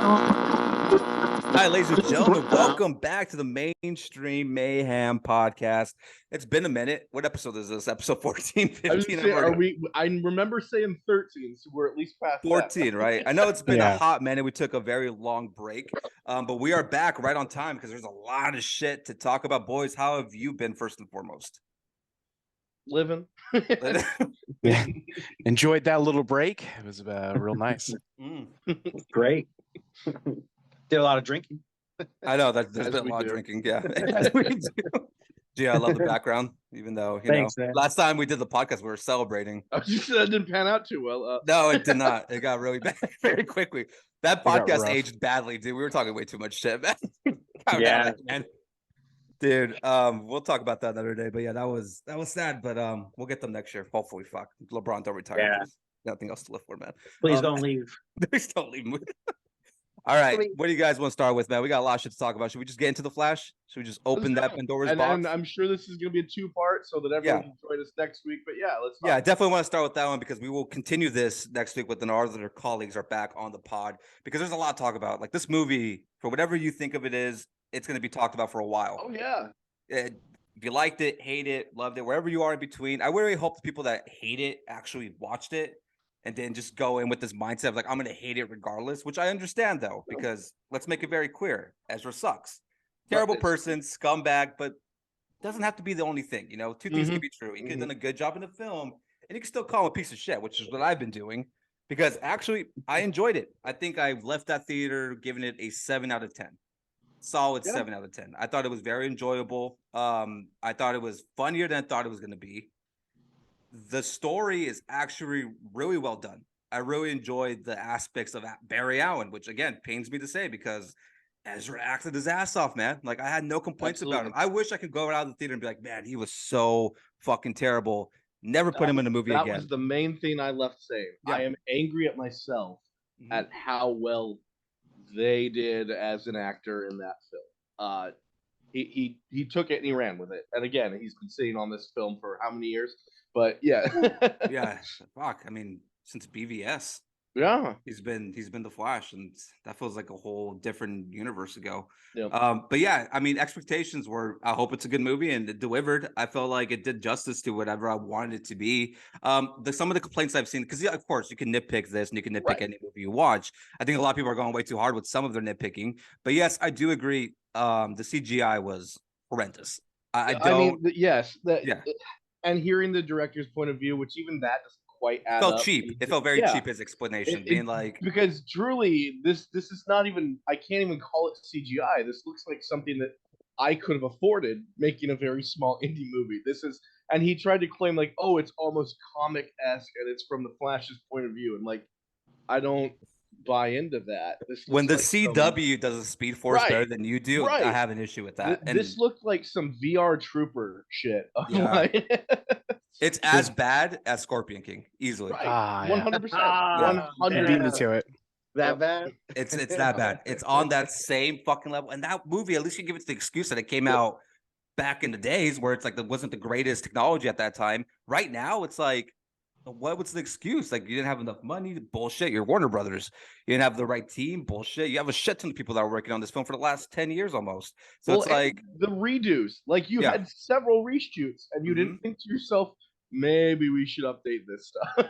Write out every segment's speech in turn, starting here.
Hi, ladies and gentlemen. Welcome back to the Mainstream Mayhem podcast. It's been a minute. What episode is this? Episode 14, 15? I remember saying 13, so we're at least past 14, that. right? I know it's been a hot minute. We took a very long break, but we are back right on time because there's a lot of shit to talk about. Boys, how have you been first and foremost? Living. Yeah. Enjoyed that little break. It was real nice. Great. Did a lot of drinking. I know that there's been a lot of drinking. Yeah. Gee, I love the background, even though, Thanks, man. Last time we did the podcast, we were celebrating. You said that didn't pan out too well. No, it did not. It got really bad very quickly. That podcast aged badly, dude. We were talking way too much shit, man. Yeah. Man. Dude, we'll talk about that another day. But yeah, that was sad. But we'll get them next year. Hopefully, fuck. LeBron don't retire. Yeah. Nothing else to live for, man. Please don't leave. Please don't leave. All right, what do you guys want to start with, man? We got a lot of shit to talk about. Should we just get into the Flash? Should we just open that Pandora's box? And I'm sure this is going to be a two-part, so that everyone can join us next week. But yeah, let's. I definitely want to start with that one because we will continue this next week with our other colleagues are back on the pod because there's a lot to talk about. Like this movie, for whatever you think of it is, it's going to be talked about for a while. Oh yeah. If you liked it, hate it, loved it, wherever you are in between, I really hope the people that hate it actually watched it. And then just go in with this mindset of like, I'm going to hate it regardless, which I understand, though, because let's make it very clear. Ezra sucks. Terrible person, scumbag, but doesn't have to be the only thing. You know, two things can be true. He could have done a good job in the film, and you can still call him a piece of shit, which is what I've been doing, because actually, I enjoyed it. I think I left that theater giving it a 7 out of 10. Solid 7 out of 10. I thought it was very enjoyable. I thought it was funnier than I thought it was going to be. The story is actually really well done. I really enjoyed the aspects of Barry Allen, which again pains me to say because Ezra acted his ass off, man. Like I had no complaints about him. I wish I could go out of the theater and be like, man, he was so fucking terrible. Never put him in a movie again. That was the main thing I left saying. Yeah. I am angry at myself at how well they did as an actor in that film. He took it and he ran with it. And again, he's been sitting on this film for how many years? But yeah. Yeah. Fuck. I mean, since BVS. Yeah. He's been the Flash, and that feels like a whole different universe ago. Yeah. But yeah, I mean, expectations were, I hope it's a good movie, and it delivered. I felt like it did justice to whatever I wanted it to be. Some of the complaints I've seen, because of course you can nitpick this and you can nitpick any movie you watch. I think a lot of people are going way too hard with some of their nitpicking. But yes, I do agree. The CGI was horrendous. Yes. And hearing the director's point of view, which even that doesn't quite add up. Cheap. It felt very cheap, his explanation, being like... Because truly, this is not even... I can't even call it CGI. This looks like something that I could have afforded making a very small indie movie. And he tried to claim like, oh, it's almost comic-esque and it's from the Flash's point of view. And like, I don't buy into that. When the CW does a Speed Force better than you do, I have an issue with that. This looked like some VR Trooper shit. It's as bad as Scorpion King, easily. 100%. 100%. Beat me to it. That bad? It's that bad. It's on that same fucking level. And that movie, at least you give it the excuse that it came out back in the days where it's like it wasn't the greatest technology at that time. Right now, it's like, what was the excuse? Like, you didn't have enough money? Bullshit. You're Warner Brothers. You didn't have the right team? Bullshit. You have a shit ton of people that are working on this film for the last 10 years almost. So it's like... The redos. Like, you had several reshoots, and you didn't think to yourself, maybe we should update this stuff.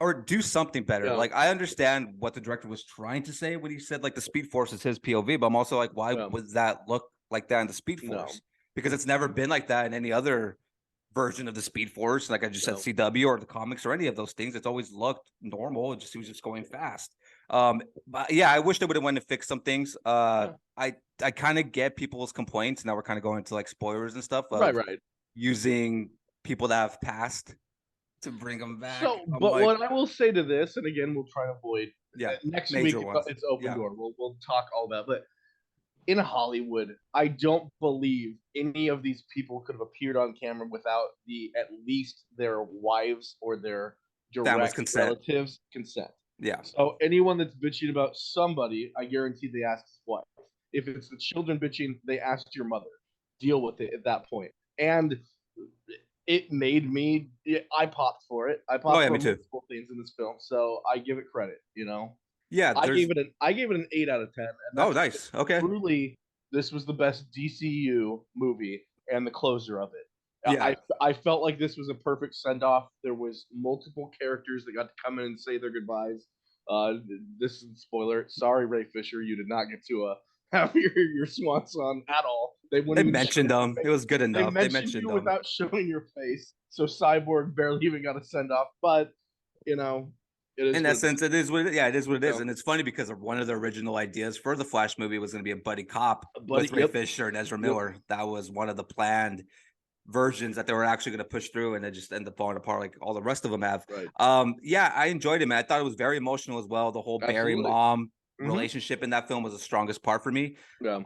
Or do something better. Like, I understand what the director was trying to say when he said, like, the Speed Force is his POV, but I'm also like, why would that look like that in the Speed Force? Because it's never been like that in any other version of the Speed Force, like I just said, CW or the comics or any of those things. It's always looked normal. It was just going fast. But yeah, I wish they would have went and fixed some things. I kind of get people's complaints. Now we're kind of going into like spoilers and stuff. Right. Using people that have passed to bring them back. So, what I will say to this, and again, we'll try to avoid. Next week ones. It's open door. We'll talk all about, but. In Hollywood, I don't believe any of these people could have appeared on camera without at least their wives or their direct relatives' consent. Yeah. So anyone that's bitching about somebody, I guarantee they asked his wife. If it's the children bitching, they asked your mother. Deal with it at that point. And it made I popped for it. I popped for multiple things in this film, so I give it credit, you know? Yeah, I there's gave it an 8 out of 10. And oh that's nice. Okay. truly, this was the best DCU movie and the closer of it. Yeah. I felt like this was a perfect send off. There was multiple characters that got to come in and say their goodbyes. This is a spoiler. Sorry, Ray Fisher, you did not get to have your swan song at all. They wouldn't They even mentioned show your them. It face. was good They enough. They mentioned mentioned you them. without showing your face. So Cyborg barely even got a send off. But you know, it is In what essence, it is what it is. Yeah, it is what it is. Yeah. And it's funny because one of the original ideas for the Flash movie was going to be a buddy cop Buddy- with Ray yep. Fisher and Ezra Yep. Miller. That was one of the planned versions that they were actually going to push through, and it just ended up falling apart like all the rest of them have. Right. Yeah, I enjoyed it, man. I thought it was very emotional as well. The whole Barry Absolutely. mom Mhm. relationship in that film was the strongest part for me. Yeah.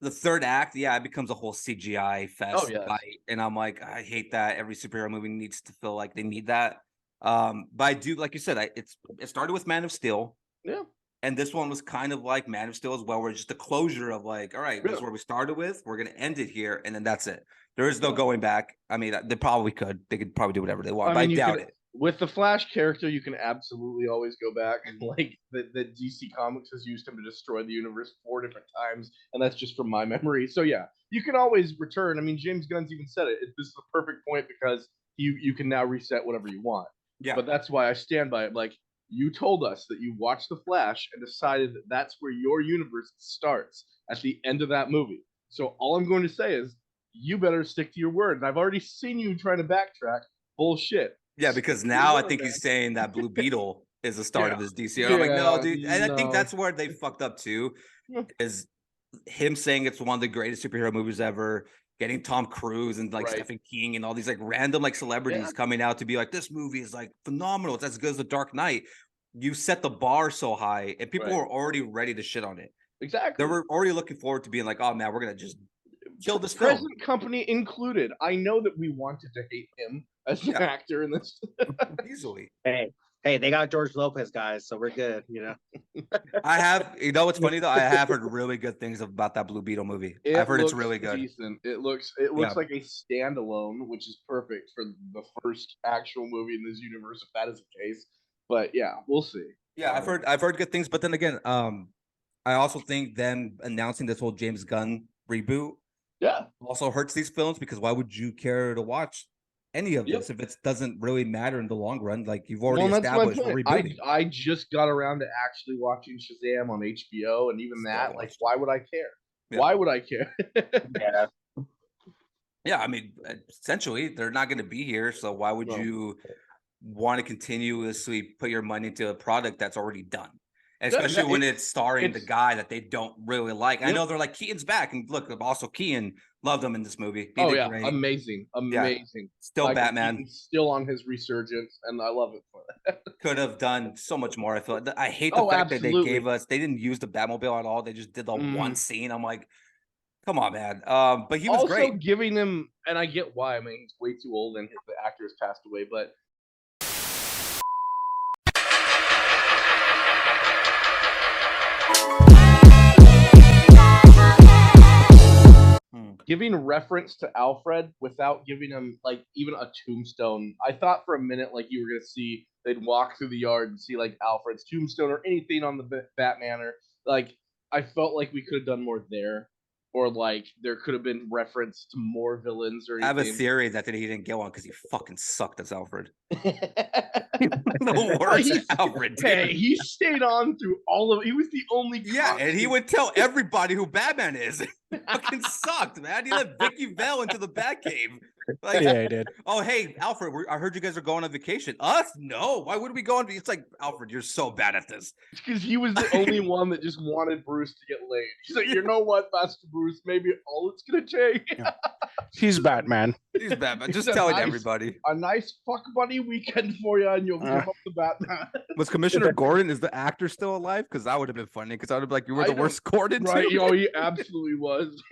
The third act, yeah, it becomes a whole CGI fest. Oh, yes. And I'm like, I hate that. Every superhero movie needs to feel like they need that. But I do, like you said, it started with Man of Steel. Yeah. And this one was kind of like Man of Steel as well, where it's just a closure of like, all right, this is Yeah. where we started with. We're going to end it here. And then that's it. There is no Yeah. going back. I mean, they probably could. They could probably do whatever they want, but I you doubt can, it. with the Flash character, you can absolutely always go back. Like the DC Comics has used him to destroy the universe 4 different times, and that's just from my memory. So yeah, you can always return. I mean, James Gunn's even said it. This is the perfect point because you can now reset whatever you want. Yeah. But that's why I stand by it. Like, you told us that you watched the Flash and decided that that's where your universe starts at the end of that movie. So all I'm going to say is, you better stick to your word. And I've already seen you trying to backtrack. Bullshit. Yeah, because Stick to your now I word, think man. he's saying that Blue Beetle is the start of Yeah. his DC. And I'm like, no, Yeah, dude. And I think no. that's where they fucked up too, Yeah. is him saying it's one of the greatest superhero movies ever, getting Tom Cruise and like Right. Stephen King and all these like random like celebrities Yeah. coming out to be like, this movie is like phenomenal. It's as good as The Dark Knight. You set the bar so high and people Right. were already ready to shit on it. Exactly. They were already looking forward to being like, oh man, we're going to just kill this film. Present company included. I know that we wanted to hate him as an Yeah. actor in this. Easily. Hey, they got George Lopez, guys, so we're good. You know. I have, you know what's funny though? I have heard really good things about that Blue Beetle movie. I've heard it's really good. Decent. It looks Yeah. like a standalone, which is perfect for the first actual movie in this universe, if that is the case. But yeah, we'll see. Yeah, I've heard good things, but then again, I also think them announcing this whole James Gunn reboot Yeah. also hurts these films, because why would you care to watch any of Yep. this if it doesn't really matter in the long run? Like, you've already Well, that's my established we're point. rebooting. I just got around to actually watching Shazam on HBO, and even Still that, haven't like, watched it. why would I care? Yeah. Why would I care? Yeah. Yeah, I mean, essentially, they're not going to be here, so why would No. you want to continuously put your money into a product that's already done? Especially when it's starring the guy that they don't really like. I Yep. know they're like, Keaton's back, and look, also Keaton, loved him in this movie. He Oh did yeah, great. amazing. Still Michael Batman. Keaton's still on his resurgence, and I love it for that. Could have done so much more. I feel I hate the Oh, fact that absolutely. they didn't use the Batmobile at all. They just did the one Mm. scene. I'm like, come on, man. But he was Also great. giving him, and I get why. I mean, he's way too old, and the actor has passed away. But giving reference to Alfred without giving him like even a tombstone. I thought for a minute like you were gonna see they'd walk through the yard and see like Alfred's tombstone or anything on the Batman, or like I felt like we could have done more there, or like there could have been reference to more villains or I have a anything. theory that he didn't get one because he fucking sucked as Alfred. The The worst Alfred, dude. Hey, he stayed on through all of. He was the only. Yeah, and he constant. would tell everybody who Batman is. He fucking sucked, man. He let Vicky Vale into the Batcave. Like, Yeah, I did. oh, hey, Alfred, I heard you guys are going on vacation. Us? No. Why would we go on? It's like, Alfred, you're so bad at this. Because he was the only one that just wanted Bruce to get laid. He's like, you know what, Master Bruce? Maybe all it's gonna take He's Batman. He's Batman. Just He's a telling nice- everybody. a nice fuck buddy weekend for you, and you'll give up the Batman. Was Commissioner Gordon, is the actor still alive? Because that would have been funny. Because I would have been like, you were I the don't- worst Gordon, Right? too. Oh, he absolutely was.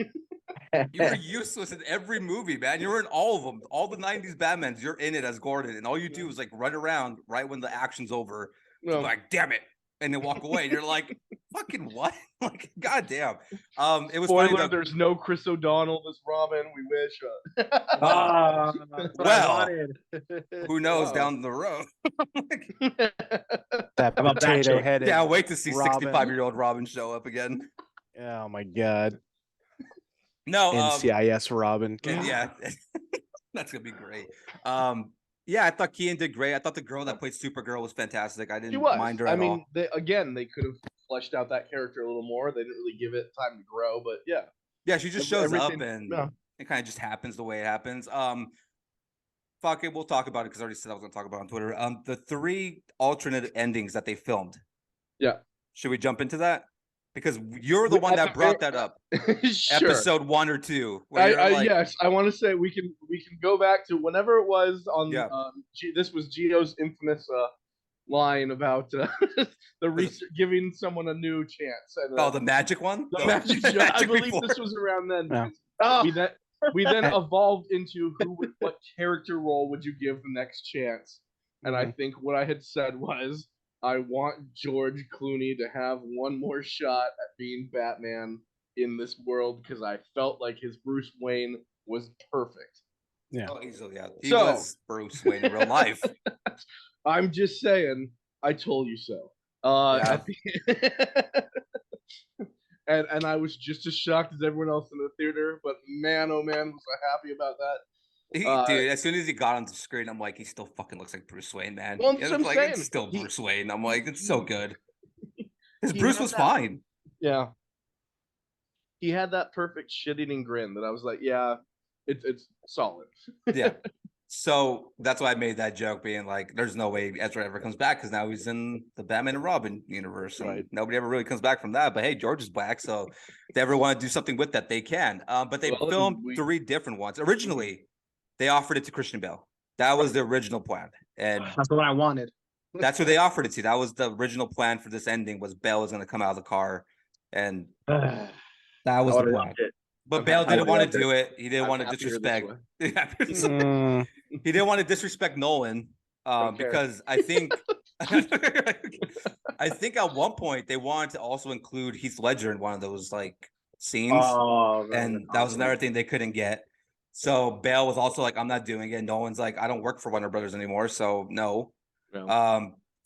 You were useless in every movie, man. You were in all of them. All the 90s Batmans, you're in it as Gordon. And all you do is like run around right when the action's over. No, Like, damn it. and then walk away. And you're like, fucking what? Like, goddamn. It was Spoiler: funny though. there's no Chris O'Donnell as Robin. We wish. Ah, that's what I Well, wanted. Who knows Wow. down the road? That about that potato chick? headed. Yeah, I'll wait to see Robin. 65-year-old Robin show up again. Oh my god. No, NCIS Robin. yeah, that's gonna be great. Yeah, I thought Kian did great. I thought the girl that played Supergirl was fantastic. I She didn't was. mind her I at mean, all. they could have fleshed out that character a little more. They didn't really give it time to grow, but yeah. Yeah, she just shows up Everything- and yeah. it kind of just happens the way it happens. Fuck it, we'll talk about it because I already said I was gonna talk about it on Twitter. The 3 alternate endings that they filmed. Yeah. Should we jump into that? Because you're the one At that the brought very- that up. Sure. Episode 1 or 2. Where you're like, Yes, I want to say we can go back to whenever it was on. Yeah. This was Gio's infamous line about giving someone a new chance. And, oh, the magic one? the No, magic show. I Magic believe before. this was around then. Yeah. because we then evolved into what character role would you give the next chance? And I think what I had said was, I want George Clooney to have one more shot at being Batman in this world because I felt like his Bruce Wayne was perfect. Yeah. Oh, easily, yeah. He So- was Bruce Wayne in real life. I'm just saying, I told you so. Yeah. And I was just as shocked as everyone else in the theater, but man, oh man, was I happy about that. Dude, as soon as he got on the screen, I'm like, he still fucking looks like Bruce Wayne, man. Well, that's It's what I'm like, saying. it's still He- Bruce Wayne. I'm like, it's so good. His he Bruce had was that- fine. Yeah. He had that perfect shit-eating grin that I was like, yeah, it's solid. Yeah. So that's why I made that joke, being like, there's no way Ezra ever comes back because now he's in the Batman and Robin universe. And Right. nobody ever really comes back from that. But hey, George is back. So if they ever want to do something with that, they can. But they Well, filmed we- 3 different ones. Originally, they offered it to Christian Bale. That was the original plan. And That's what I wanted. that's who they offered it to. That was the original plan for this ending, was Bale was going to come out of the car. And I that was the would've plan. loved it. But I'm Bale happy didn't to want love to do it. He didn't I'm want to happier this disrespect. way. Yeah. Mm, He didn't want to disrespect Nolan Don't care. because I think I think at one point they wanted to also include Heath Ledger in one of those like scenes, Oh, man, and that was another thing they couldn't get. So Bale was also like, "I'm not doing it." Nolan's like, "I don't work for Warner Brothers anymore, so no." Yeah.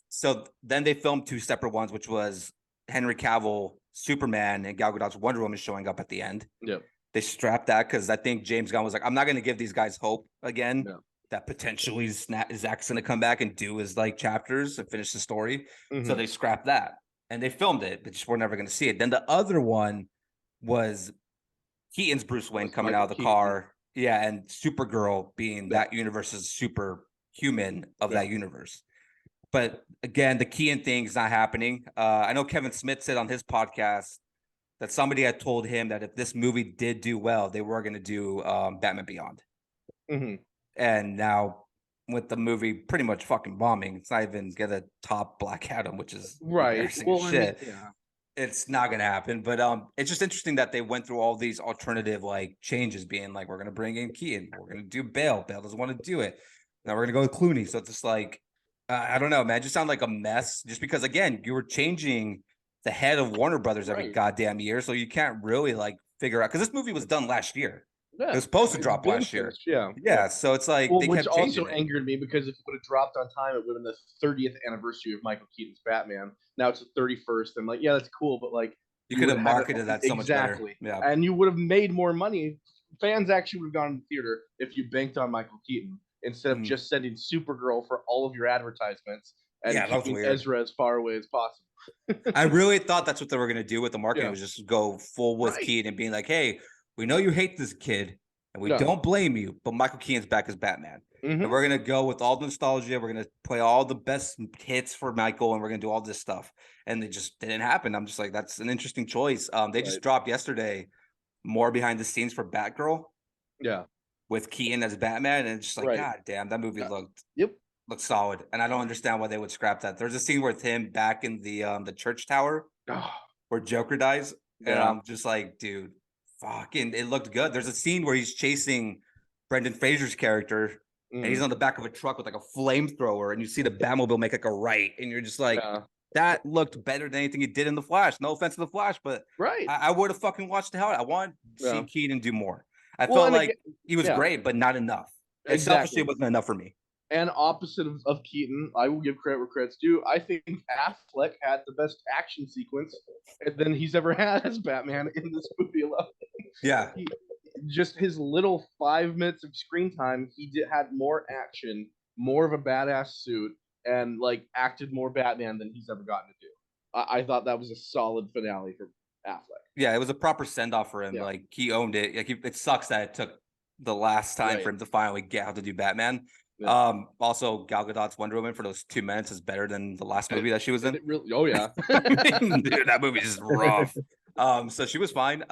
So then they filmed 2 separate ones, which was Henry Cavill, Superman, and Gal Gadot's Wonder Woman showing up at the end. Yep. They strapped that because I think James Gunn was like, I'm not going to give these guys hope again No. that potentially Zach's going to come back and do his like chapters and finish the story. So Mhm. they scrapped that and they filmed it, but just we're never going to see it. Then the other one was Keaton's Bruce Wayne With coming Michael out of the Keaton. car. Yeah. And Supergirl being that universe's superhuman of Yeah. that universe. But again, the Keaton thing is not happening. I know Kevin Smith said on his podcast that somebody had told him that if this movie did do well, they were going to do Batman Beyond. Mhm. And now with the movie pretty much fucking bombing, it's not even going to top Black Adam, which is Right. embarrassing Well, as I mean, shit. yeah. It's not going to happen. But it's just interesting that they went through all these alternative like changes, being like, we're going to bring in Keaton, we're going to do Bale. Bale doesn't want to do it. Now we're going to go with Clooney. So it's just like, I don't know, man. It just sounded like a mess. Just because, again, you were changing the head of Warner Brothers every Right. goddamn year, so you can't really like figure out, because this movie was done last year. Yeah. It was supposed to It's drop been last year. finished, yeah. Yeah, so it's like Well, they which kept changing also it. angered me because if it would have dropped on time, it would have been the 30th anniversary of Michael Keaton's Batman. Now it's the 31st, and like, yeah, that's cool, but like, You could have would had it- marketed that so much better. exactly, Yeah, and you would have made more money. Fans actually would have gone to the theater if you banked on Michael Keaton instead of Mhm. just sending Supergirl for all of your advertisements and Yeah, that was keeping weird. Ezra as far away as possible. I really thought that's what they were gonna do with the marketing, Yeah. was just go full with Right. Keaton and being like, "Hey, we know you hate this kid, and we No. don't blame you, but Michael Keaton's back as Batman, Mhm. and we're gonna go with all the nostalgia. We're gonna play all the best hits for Michael, and we're gonna do all this stuff." And it just didn't happen. I'm just like, that's an interesting choice. They just Right. dropped yesterday more behind the scenes for Batgirl Yeah. with Keaton as Batman, and it's just like, Right. God damn, that movie Yeah. looked Yep. solid, and I don't understand why they would scrap that. There's a scene with him back in the church tower Oh, where Joker dies, and Yeah. I'm just like, dude, fucking, it looked good. There's a scene where he's chasing Brendan Fraser's character, and he's mm, on the back of a truck with like a flamethrower, and you see the Batmobile make like a right, and you're just like, yeah. that looked better than anything he did in the Flash. No offense to the Flash, but Right. I would have fucking watched the hell. I want to see Yeah. Keaton do more. I Well, felt and like again, he was yeah. great, but not enough. It Exactly. selfishly wasn't enough for me. And opposite of Keaton, I will give credit where credit's due. I think Affleck had the best action sequence than he's ever had as Batman in this movie alone. Yeah. Just his little 5 minutes of screen time, had more action, more of a badass suit, and like acted more Batman than he's ever gotten to do. I thought that was a solid finale for Affleck. Yeah, it was a proper send off for him. Yeah. Like he owned it. Like it sucks that it took the last time Right. for him to finally get how to do Batman. Yeah. Also Gal Gadot's Wonder Woman for those 2 minutes is better than the last movie that she was in. It really, oh yeah. Dude, that movie is rough. So she was fine.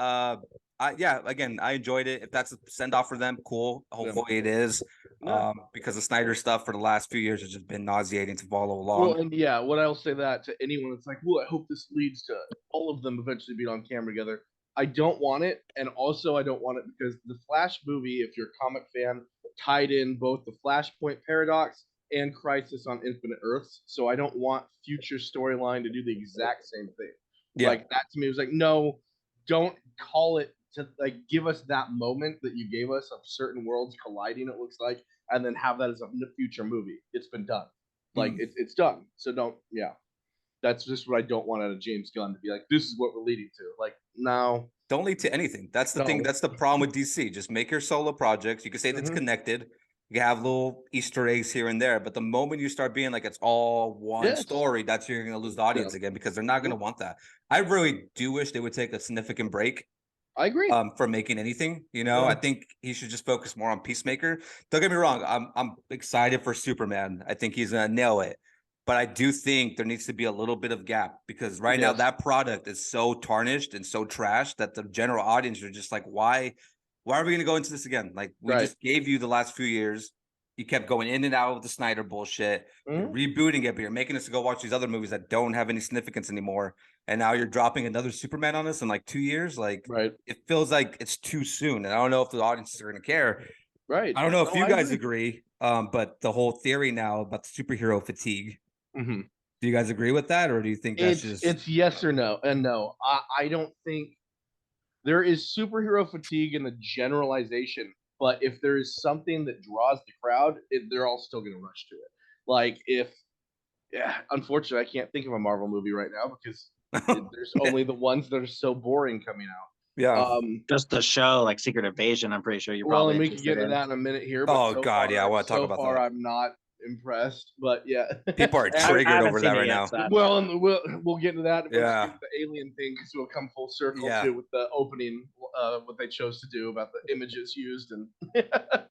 Again, I enjoyed it. If that's a send off for them, cool. Hopefully it is. Yeah. Because the Snyder stuff for the last few years has just been nauseating to follow along. Well, and yeah, what I'll say that to anyone that's like, well, I hope this leads to all of them eventually being on camera together. I don't want it, and also I don't want it because the Flash movie, if you're a comic fan, tied in both the Flashpoint paradox and Crisis on Infinite Earths. So I don't want future storyline to do the exact same thing. Yeah. Like that to me was like, no, don't call it to like give us that moment that you gave us of certain worlds colliding, it looks like, and then have that as a future movie. It's been done. Like it's done. So don't, yeah. That's just what I don't want out of James Gunn, to be like, this is what we're leading to. Like, no. Don't lead to anything. That's the thing. That's the problem with DC. Just make your solo projects. You can say that's connected. You have little Easter eggs here and there. But the moment you start being like it's all one story, that's you're going to lose the audience again because they're not going to want that. I really do wish they would take a significant break. I agree. For making anything, I think he should just focus more on Peacemaker. Don't get me wrong. I'm excited for Superman. I think he's going to nail it. But I do think there needs to be a little bit of gap because right now that product is so tarnished and so trashed that the general audience are just like, why are we going to go into this again? Like we just gave you the last few years. You kept going in and out of the Snyder bullshit, you're rebooting it, but you're making us go watch these other movies that don't have any significance anymore. And now you're dropping another Superman on us in like 2 years. Like it feels like it's too soon. And I don't know if the audiences are going to care. Right. I don't know if you guys agree. But the whole theory now about the superhero fatigue. Mm-hmm. Do you guys agree with that, or do you think that's it's yes or no? And no, I don't think there is superhero fatigue in the generalization. But if there is something that draws the crowd, they're all still going to rush to it. Like unfortunately, I can't think of a Marvel movie right now because there's only the ones that are so boring coming out. Yeah. Just the show, like Secret Invasion, I'm pretty sure you're well, probably and we can get into that in a minute here. But I want to talk about that. I'm not impressed, but yeah, people are triggered over that right now. Well, and we'll get into that. Yeah, the alien thing because we'll come full circle too with the opening, what they chose to do about the images used and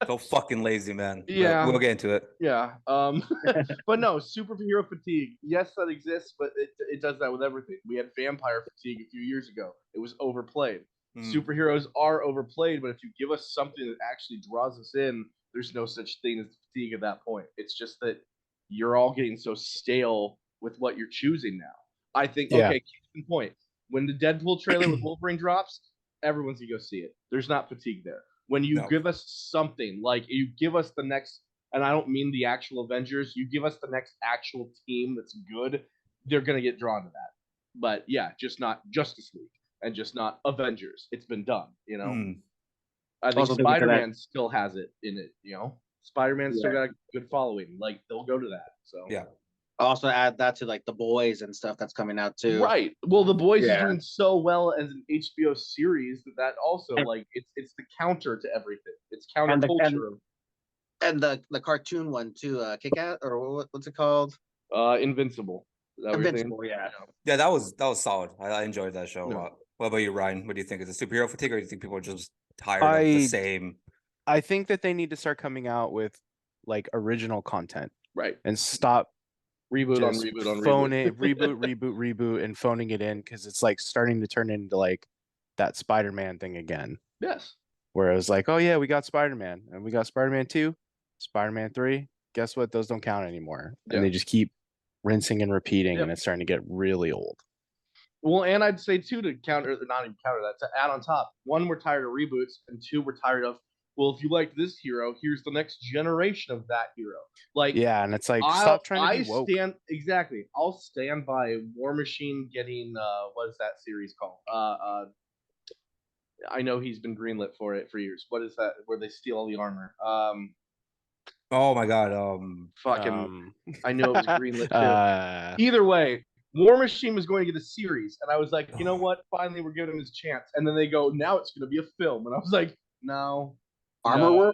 so fucking lazy, man. Yeah, but we'll get into it. Yeah, but no, superhero fatigue. Yes, that exists, but it does that with everything. We had vampire fatigue a few years ago. It was overplayed. Superheroes are overplayed, but if you give us something that actually draws us in, there's no such thing as fatigue at that point. It's just that you're all getting so stale with what you're choosing now. I think, okay, case in point. When the Deadpool trailer with Wolverine drops, everyone's going to go see it. There's not fatigue there. When you give us something, like you give us the next, and I don't mean the actual Avengers, you give us the next actual team that's good, they're going to get drawn to that. But yeah, just not Justice League and just not Avengers. It's been done, I think Spider-Man still has it in it, Spider-Man's still got a good following. Like they'll go to that. So yeah. Also add that to like The Boys and stuff that's coming out too. Right. Well, The Boys is doing so well as an HBO series that also like it's the counter to everything. It's counterculture. And the cartoon one too, Kick-Ass or what's it called? Invincible. Invincible, yeah. Yeah, that was solid. I enjoyed that show a lot. What about you, Ryan? What do you think? Is it superhero fatigue, or do you think people are just tired of the same? I think that they need to start coming out with like original content, right? And stop reboot, reboot, and phoning it in because it's like starting to turn into like that Spider-Man thing again. Yes. Where it was like, oh yeah, we got Spider-Man and we got Spider-Man 2, Spider-Man 3. Guess what? Those don't count anymore, and they just keep rinsing and repeating, and it's starting to get really old. Well, and I'd say too, to counter, not even counter that, to add on top, one, we're tired of reboots, and two, we're tired of well, if you like this hero, here's the next generation of that hero. Like, Yeah, and it's like stop trying to be woke. I'll stand by War Machine getting what is that series called? I know he's been greenlit for it for years. What is that? Where they steal all the armor? Oh my god. I know it was greenlit too. Either way, War Machine was going to get a series, and I was like, you know what? Finally, we're giving him his chance. And then they go, now it's going to be a film, and I was like, no. Armor.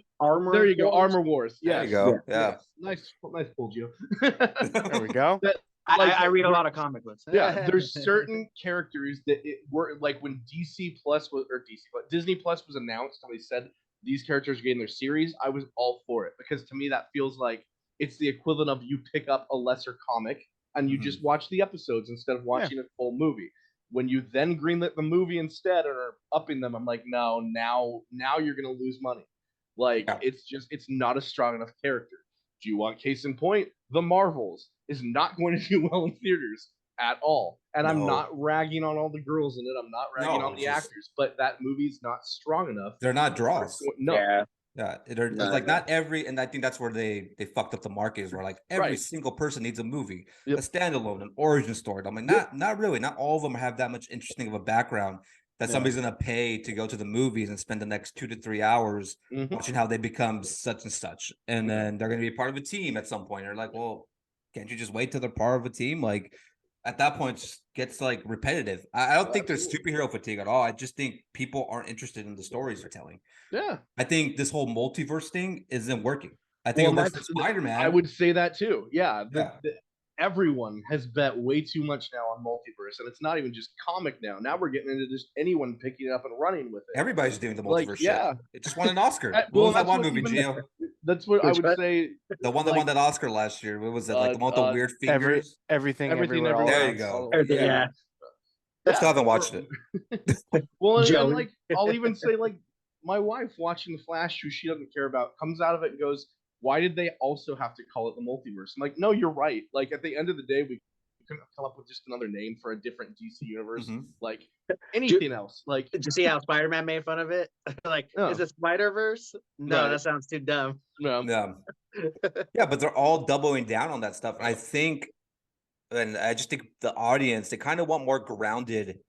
There you go, Armor Wars. Yes. There you go. Yeah. Yes. Nice pull, Gio. There we go. I read a lot of comic books. Yeah, there's certain characters that were like when Disney Plus was announced and they said these characters are getting their series, I was all for it because to me that feels like it's the equivalent of you pick up a lesser comic and you just watch the episodes instead of watching a full movie. When you then greenlit the movie instead and are upping them, I'm like, no, now you're gonna lose money. Like it's not a strong enough character. Do you want case in point? The Marvels is not going to do well in theaters at all. And I'm not ragging on all the girls in it. I'm not ragging on the actors, but that movie's not strong enough. They're not draws. No. Yeah. There's like not every, and I think that's where they fucked up the market is where like every single person needs a movie, a standalone, an origin story. I'm like, not really. Not all of them have that much interesting of a background that somebody's gonna pay to go to the movies and spend the next 2 to 3 hours watching how they become such and such, and then they're gonna be part of a team at some point. They're like, well, can't you just wait till they're part of a team? Like at that point, it just gets like repetitive. I don't think there's superhero fatigue at all. I just think people aren't interested in the stories they're telling. Yeah, I think this whole multiverse thing isn't working. I think it works for Spider-Man. I would say that too. Yeah. Everyone has bet way too much now on multiverse, and it's not even just comic now. Now we're getting into just anyone picking it up and running with it. Everybody's doing the multiverse shit. It just won an Oscar. What was that one movie, Gio? That's what I would say. The one that won that Oscar last year. What was it? Like the one with the weird fingers? Everything everywhere. There you go. Yeah. I still haven't watched it. Well, and like I'll even say like my wife watching The Flash, who she doesn't care about, comes out of it and goes, why did they also have to call it the multiverse? I'm like, no, you're right. Like at the end of the day, we couldn't come up with just another name for a different DC universe. Like anything else. Like, did you see how Spider-Man made fun of it? Like, is it Spider-Verse? No, that sounds too dumb. No. Yeah, but they're all doubling down on that stuff. And I think, and I just think the audience, they kind of want more grounded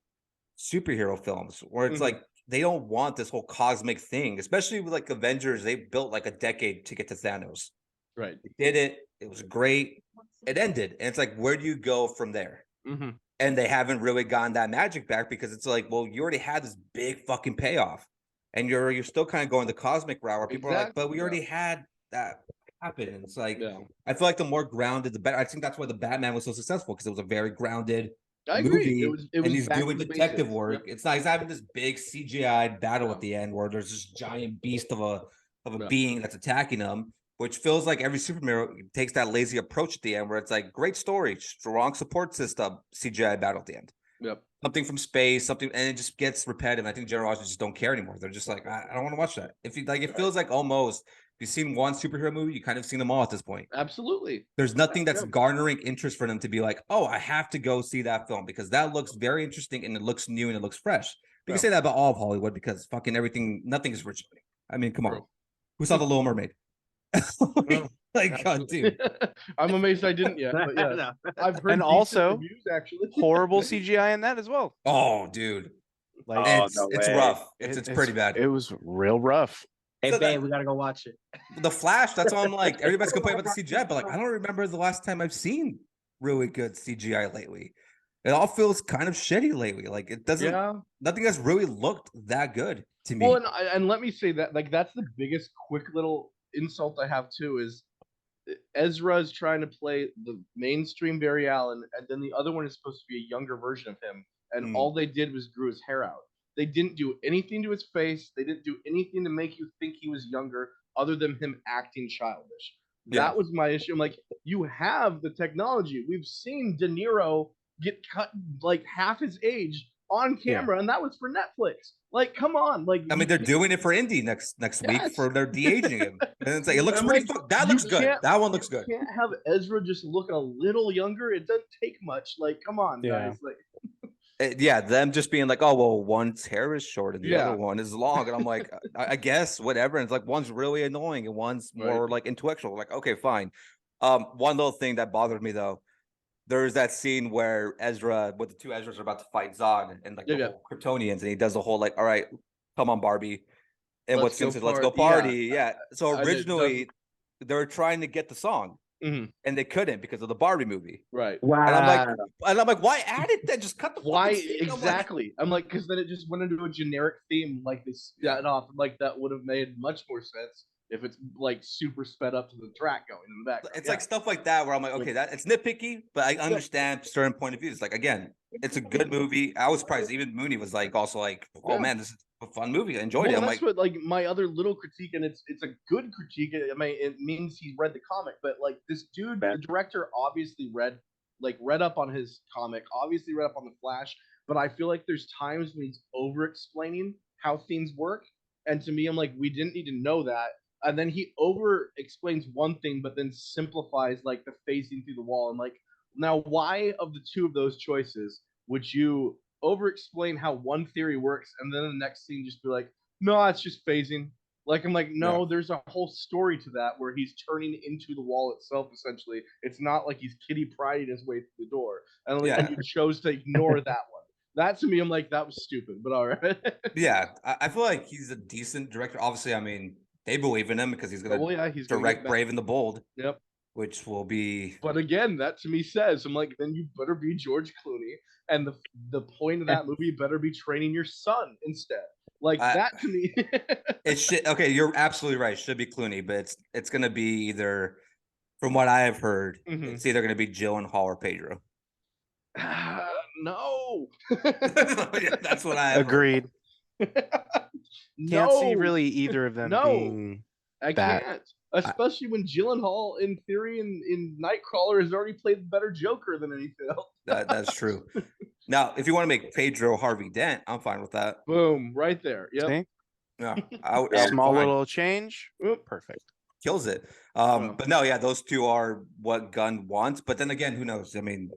superhero films where it's like, they don't want this whole cosmic thing, especially with like Avengers. They built like a decade to get to Thanos. Right. They did it. It was great. It ended. And it's like, where do you go from there? And they haven't really gotten that magic back because it's like, well, you already had this big fucking payoff. And you're still kind of going the cosmic route where people are like, but we already had that happen. And it's like, I feel like the more grounded, the better. I think that's why the Batman was so successful because it was a very grounded movie, it was and he's doing detective work. It's not he's having this big CGI battle at the end where there's this giant beast of a being that's attacking him, which feels like every superhero takes that lazy approach at the end where it's like great story, strong support system, CGI battle at the end. Something from space, something, and it just gets repetitive. I think general audiences just don't care anymore. They're just like, I don't want to watch that. If you like, it feels like almost if you've seen one superhero movie, you kind of seen them all at this point. Absolutely. There's nothing that's garnering interest for them to be like, oh, I have to go see that film because that looks very interesting and it looks new and it looks fresh. You can say that about all of Hollywood because fucking nothing is original. I mean, come on. Who saw The Little Mermaid? Like, God, dude. I'm amazed I didn't yet. But yeah. I've heard and also reviews, actually. horrible CGI in that as well. Oh, dude. Like it's rough. It's pretty bad. It was real rough. Hey, so babe, we gotta go watch it. The Flash, that's why I'm like, everybody's complaining about the CGI, but like, I don't remember the last time I've seen really good CGI lately. It all feels kind of shitty lately. Like it doesn't, nothing has really looked that good to me. Well, and let me say that, like, that's the biggest quick little insult I have too is Ezra is trying to play the mainstream Barry Allen, and then the other one is supposed to be a younger version of him, and all they did was grew his hair out. They didn't do anything to his face. They didn't do anything to make you think he was younger other than him acting childish. That was my issue. I'm like, you have the technology. We've seen De Niro get cut like half his age on camera, and that was for Netflix. Like, come on. Like, I mean, they're doing it for Indy next week for their de-aging him. And it's like, it looks pretty that looks good. That one looks good. You can't have Ezra just looking a little younger. It doesn't take much. Like, come on, guys. Like Yeah, them just being like, oh well, one's hair is short and the Yeah. other one is long, and I'm like, I guess whatever. And it's like one's really annoying and one's more like intellectual. Like, okay, fine. One little thing that bothered me though, there's that scene where Ezra, with the two Ezras, are about to fight Zod and like the Yeah. whole Kryptonians, and he does the whole like, all right, come on, Barbie, and Let's what's Sim go says, let's go par- yeah. party. Yeah. So And it originally they were trying to get the song, Mhm. and they couldn't because of the Barbie movie. Right. Wow. And I'm like, why add it then? Just cut the Why fucking scene. I'm like, exactly? I'm like, because then it just went into a generic theme like this. Yeah, off like that would have made much more sense if it's like super sped up to the track going in the background. it's like stuff like that where I'm like, okay, that it's nitpicky, but I understand certain point of views. Like again, it's a good movie. I was surprised. Even Mooney was like, also like, oh Yeah. man, this is a fun movie. I enjoyed well, it. I'm that's like, what like my other little critique, and it's a good critique. I mean, it means he read the comic, but like this dude, the director, obviously read up on his comic, obviously read up on the Flash. But I feel like there's times when he's over explaining how things work, and to me, I'm like, we didn't need to know that. And then he over explains one thing, but then simplifies like the phasing through the wall. And like, now why of the two of those choices would you over explain how one theory works and then the next scene just be like, no, it's just phasing? Like, I'm like, no, there's a whole story to that where he's turning into the wall itself, essentially. It's not like he's Kitty Pryde his way through the door. And, like, and you chose to ignore that one. That to me, I'm like, that was stupid, but all right. yeah, I feel like he's a decent director. Obviously, I mean, they believe in him because he's going to direct Brave and the Bold. Yep. Which will be. But again, that to me says, I'm like, then you better be George Clooney, and the point of that movie better be training your son instead. Like that to me. It should. Okay, you're absolutely right. It should be Clooney, but it's going to be either, from what I have heard, it's either going to be Gyllenhaal or Pedro. No. That's what I agreed. No. Can't see really either of them being I that. can't. Especially when Gyllenhaal, in theory, in Nightcrawler, has already played the better Joker than anything else. That's true. Now, if you want to make Pedro Harvey Dent, I'm fine with that. Boom, right there. Yep. See? Yeah, small little change. Perfect. Kills it. But no, yeah, those two are what Gunn wants. But then again, who knows? I mean,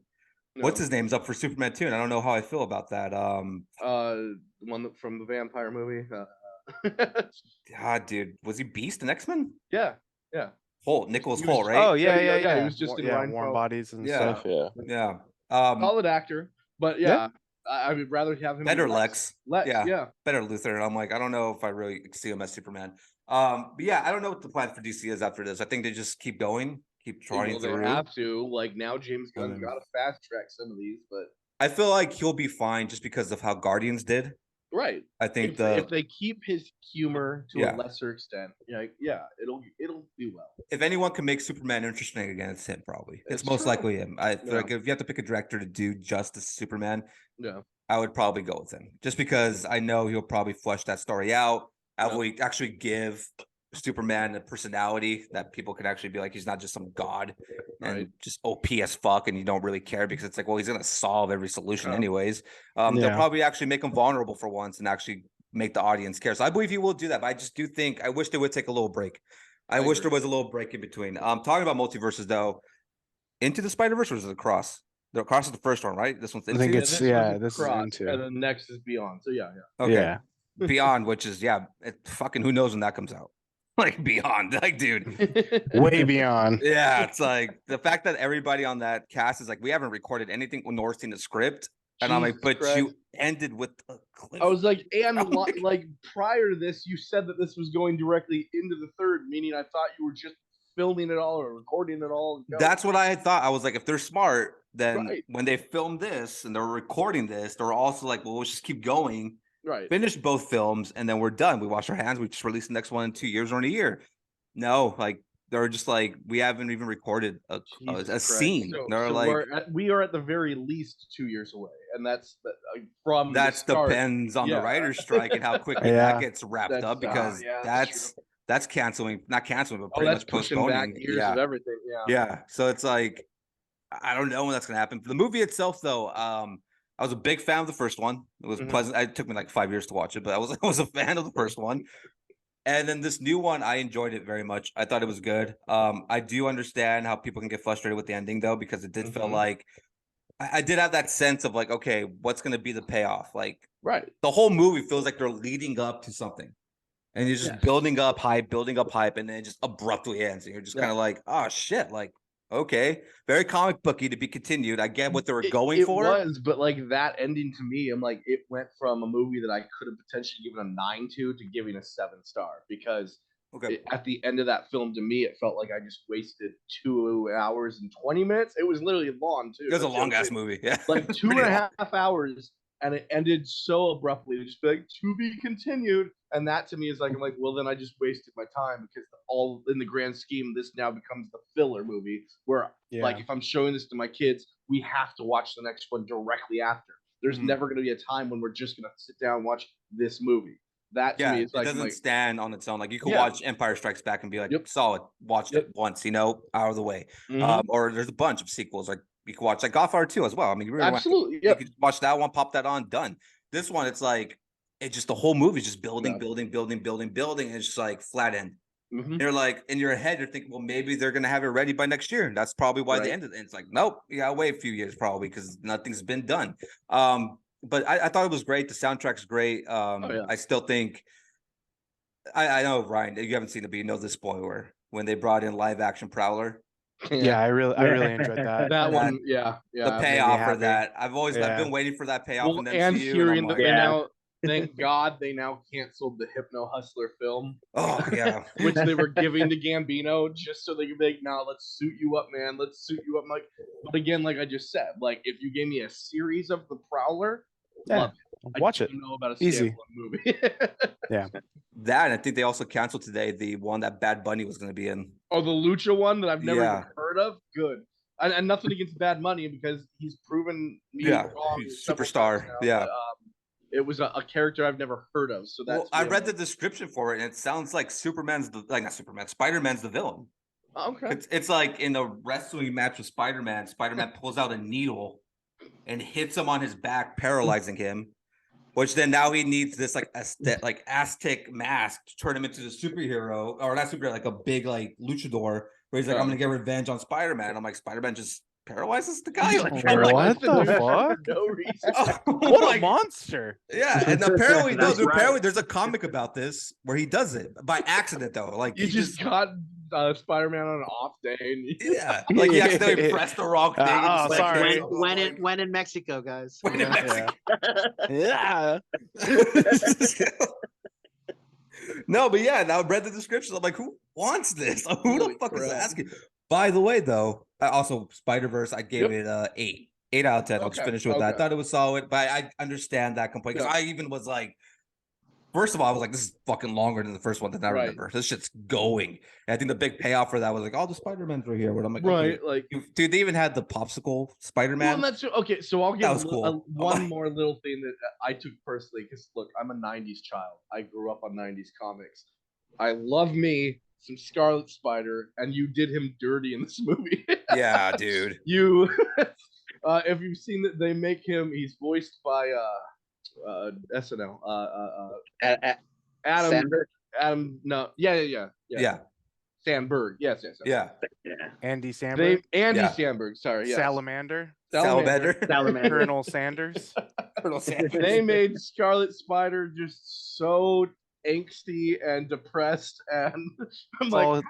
what's his name's up for Superman 2, and I don't know how I feel about that. One from the vampire movie. God, dude, was he Beast in X-Men? Yeah. Holt, Nicholas Holt, right? Oh yeah. He was just in Warm Bodies and Yeah. stuff. Yeah. Solid actor, but I would rather have him better Lex. Yeah. Better Luthor. And I'm like, I don't know if I really see him as Superman. But yeah, I don't know what the plan for DC is after this. I think they just keep going, keep trying through. They have to. Like now, James Gunn's got to fast track some of these, but I feel like he'll be fine just because of how Guardians did. Right. I think if they keep his humor to a lesser extent, it'll do well. If anyone can make Superman interesting again, it's him probably. It's most likely him. I feel like if you have to pick a director to do justice to Superman, I would probably go with him. Just because I know he'll probably flesh that story out. Actually give Superman a personality that people can actually be like, he's not just some god and just OP as fuck, and you don't really care because it's like, well, he's gonna solve every solution anyways. They'll probably actually make him vulnerable for once and actually make the audience care. So I believe he will do that, but I just do think I wish they would take a little break. I wish there was a little break in between. Talking about multiverses though, Into the Spider-Verse, or is it Across? The Across is the first one, right? This one's Into. I think it's this is Cross, Into, and then next is Beyond. So okay. Yeah. Beyond, which is fucking who knows when that comes out. Like Beyond, like dude, way beyond. Yeah, it's like the fact that everybody on that cast is like, we haven't recorded anything nor seen the script, and I'm like, but you ended with a cliff. I was like, and like prior to this, you said that this was going directly into the third, meaning I thought you were just filming it all or recording it all. That's what I had thought. I was like, if they're smart, then when they filmed this and they're recording this, they're also like, well, let's just keep going. Right. Finish both films and then we're done. We wash our hands. We just release the next one in 2 years or in a year. No, like they're just like, we haven't even recorded a scene. We are at the very least 2 years away, and that's from that depends on the writer's strike and how quickly that gets wrapped up, because that's canceling, not canceling, but pretty much postponing back years of everything. Yeah. So it's like, I don't know when that's gonna happen. For the movie itself, though, I was a big fan of the first one. It was pleasant. It took me like 5 years to watch it, but I was a fan of the first one. And then this new one, I enjoyed it very much. I thought it was good. I do understand how people can get frustrated with the ending, though, because it did feel like I did have that sense of like, okay, what's gonna be the payoff? Like Right. the whole movie feels like they're leading up to something. And you're just Yes. building up hype, and then it just abruptly ends. And you're just kind of like, oh shit, like, okay. Very comic booky to be continued. I get what they were going for. It was, but like that ending to me, I'm like, it went from a movie that I could have potentially given a 9 to giving a 7-star because at the end of that film, to me, it felt like I just wasted 2 hours and 20 minutes. It was literally long too. It was a long ass movie. Yeah. Like 2.5 hours, and it ended so abruptly. It just be like, to be continued. And that to me is like, I'm like, well, then I just wasted my time because all in the grand scheme, this now becomes the filler movie where, like, if I'm showing this to my kids, we have to watch the next one directly after. There's never going to be a time when we're just going to sit down and watch this movie. That to me is like, it doesn't stand on its own. Like you could watch Empire Strikes Back and be like, solid, watched it once, out of the way. Or there's a bunch of sequels. Like you could watch like Godfather 2 as well. I mean, you really absolutely, you could watch that one, pop that on, done. This one, it's like it just the whole movie is just building. And it's just like flat end. You're like in your head, you're thinking, well, maybe they're gonna have it ready by next year. And that's probably why they ended it. And it's like, nope, you gotta wait a few years probably because nothing's been done. But I thought it was great. The soundtrack's great. I still think I know, Ryan, you haven't seen it, but you know the spoiler when they brought in live action Prowler. Yeah, I really enjoyed that. That one, yeah. The payoff for that. I've been waiting for that payoff. Well, and hearing that they now, thank God they now canceled the Hypno Hustler film. Oh yeah, which they were giving to Gambino just so they could be like, "Nah, let's suit you up, man. Let's suit you up." I'm like, but again, like I just said, like if you gave me a series of the Prowler, love it. Watch it. I don't know about a Easy standalone movie. That, and I think they also canceled today the one that Bad Bunny was going to be in. Oh, the Lucha one that I've never even heard of. Good. And nothing against Bad Money because he's proven me wrong. He's superstar. Now, but, it was a character I've never heard of. So that's I read the description for it, and it sounds like Spider-Man's the villain. Okay. It's like in a wrestling match with Spider-Man. Spider-Man pulls out a needle and hits him on his back, paralyzing him. Which then now he needs this like Aztec mask to turn him into the superhero, or not superhero, like a big like luchador. Where he's like, I'm gonna get revenge on Spider-Man. I'm like, Spider-Man just paralyzes the guy. Like, what the fuck? No reason. What a monster! Yeah, and apparently, apparently there's a comic about this where he does it by accident though. Like you just got Spider-Man on an off day, and like he accidentally pressed the wrong thing. Sorry. When in Mexico, guys. When in Mexico. Yeah. No, but yeah, now I read the description. I'm like, who wants this? Who the fuck is asking? By the way, though, I also Spider-Verse, I gave it 8. 8 out of 10. I'll just finish with that. I thought it was solid, but I understand that complaint because I even was like, first of all, I was like, this is fucking longer than the first one that I remember. This shit's going. And I think the big payoff for that was like, all the Spider-Mans were here. But I'm like, okay. like, dude, they even had the popsicle Spider-Man. Well, that's okay. So I'll give cool. one more little thing that I took personally because look, I'm a '90s child. I grew up on '90s comics. I love me some Scarlet Spider, and you did him dirty in this movie. Yeah, dude. You, if you've seen that, they make him. He's voiced by SNL. Adam. Sandberg? Adam. No. Yeah. Sandberg. Yes. Yeah. Andy Samberg. Andy Samberg. Sorry. Yes. Salamander. Colonel Sanders. Colonel Sanders. They made Scarlet Spider just so angsty and depressed, and I'm like,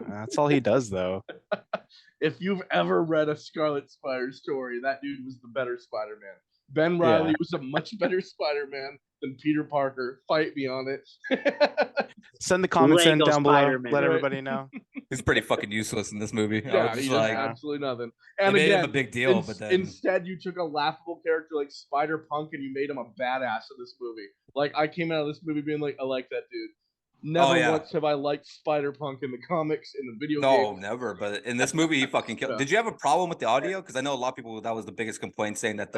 that's all he does, though. If you've ever read a Scarlet Spider story, that dude was the better Spider-Man. Ben Reilly was a much better Spider-Man than Peter Parker. Fight me on it. Send the comments in down below. Spider-Man. Let everybody know. He's pretty fucking useless in this movie. Yeah, he does absolutely nothing. And made again, him a big deal, but then instead you took a laughable character like Spider-Punk and you made him a badass in this movie. Like I came out of this movie being like, I like that dude. Never once have I liked Spider-Punk in the comics, in the video game. No, never. But in this movie, he fucking killed. Did you have a problem with the audio? Because I know a lot of people, that was the biggest complaint, saying that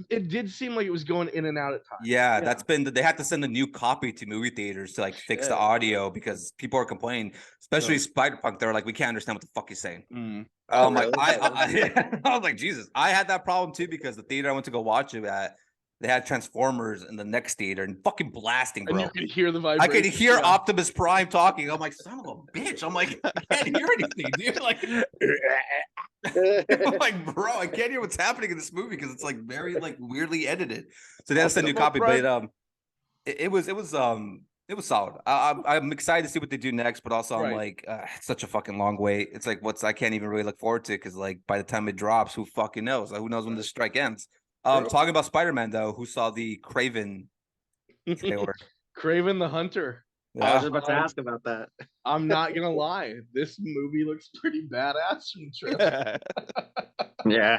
It did seem like it was going in and out at times. Yeah, that's been. They had to send a new copy to movie theaters to like fix the audio because people are complaining, especially Spider-Punk. They're like, we can't understand what the fuck he's saying. Like, I was like, Jesus. I had that problem too because the theater I went to go watch it at, they had Transformers in the next theater and fucking blasting, bro. And you could hear the vibration. I could hear Optimus Prime talking. I'm like, son of a bitch. I'm like, I can't hear anything, dude. Like, I'm like, bro, I can't hear what's happening in this movie because it's like very like weirdly edited. So that's a new copy, but it was solid. I'm excited to see what they do next, but also I'm like, it's such a fucking long wait. It's like I can't even really look forward to it because like by the time it drops, who fucking knows? Like, who knows when this strike ends? Talking about Spider-Man though, who saw the Craven trailer? Craven the Hunter. I was just about to ask about that. I'm not gonna lie, this movie looks pretty badass from the trailer. Yeah.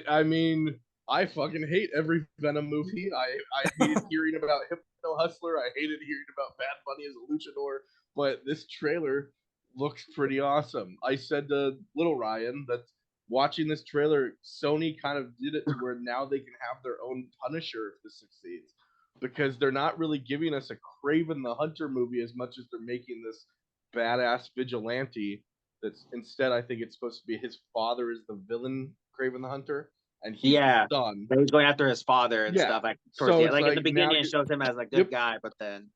I mean, I fucking hate every Venom movie. I hated hearing about Hypno Hustler. I hated hearing about Bad Bunny as a luchador. But this trailer looks pretty awesome. I said to little Ryan that watching this trailer, Sony kind of did it to where now they can have their own Punisher if this succeeds. Because they're not really giving us a Craven the Hunter movie as much as they're making this badass vigilante. That's instead, I think it's supposed to be his father is the villain, Craven the Hunter, and he's the son. He's going after his father and stuff. Like, like in the beginning, it shows him as a good guy, but then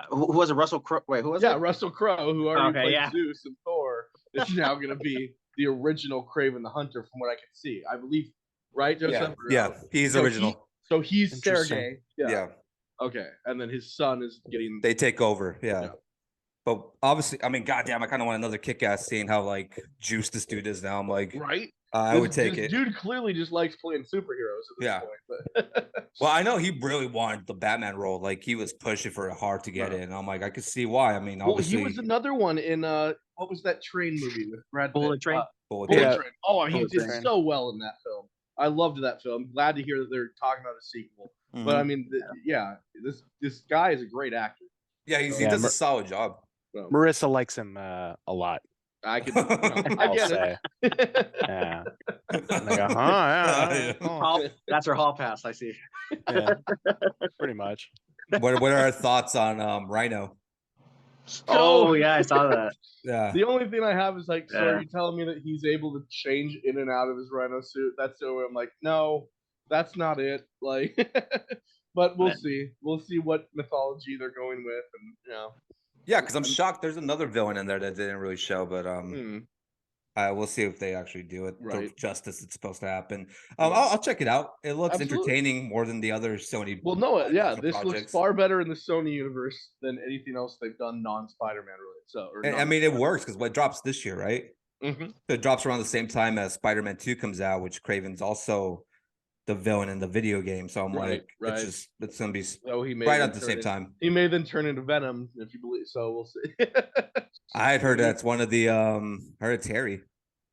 who was it? Russell Crowe? Wait, who was it? Yeah, Russell Crowe, who already played Zeus and Thor, is now going to be the original Craven the Hunter, from what I can see. I believe, right, Joseph? Yeah, he's original. So he's Sergey. Yeah. Okay, and then his son is getting. They take over. Yeah. But obviously, I mean, goddamn, I kind of want another kick-ass seeing how like juiced this dude is now. I'm like, I would take it. Dude clearly just likes playing superheroes at this point. But well, I know he really wanted the Batman role. Like he was pushing for it hard to get it, and I'm like, I could see why. I mean, obviously, he was another one in what was that train movie with Brad Pitt? Bullet Train. Bullet Train. Oh, he did so well in that film. I loved that film. Glad to hear that they're talking about a sequel. Mm-hmm. But I mean, this guy is a great actor. Yeah, he does a solid job. So. Marissa likes him a lot. I can. I get it. Yeah. Like, that's her hall pass. I see. Yeah, pretty much. What are our thoughts on Rhino? Oh yeah, I saw that. Yeah. The only thing I have is like, so are you telling me that he's able to change in and out of his Rhino suit? That's the way I'm like, no, that's not it. Like, but we'll see. We'll see what mythology they're going with, and Yeah, because I'm shocked. There's another villain in there that didn't really show, but we'll see if they actually do it the justice it's supposed to happen. I'll check it out. It looks entertaining more than the other Sony. Well, no, this looks far better in the Sony universe than anything else they've done non-Spider-Man related. So, I mean, it works because what drops this year, right? Mm-hmm. So it drops around the same time as Spider-Man 2 comes out, which Craven's also the villain in the video game. So I'm it's gonna be right at the same time. He may then turn into Venom if you believe. So we'll see. I had heard that's one of the heard it's Harry.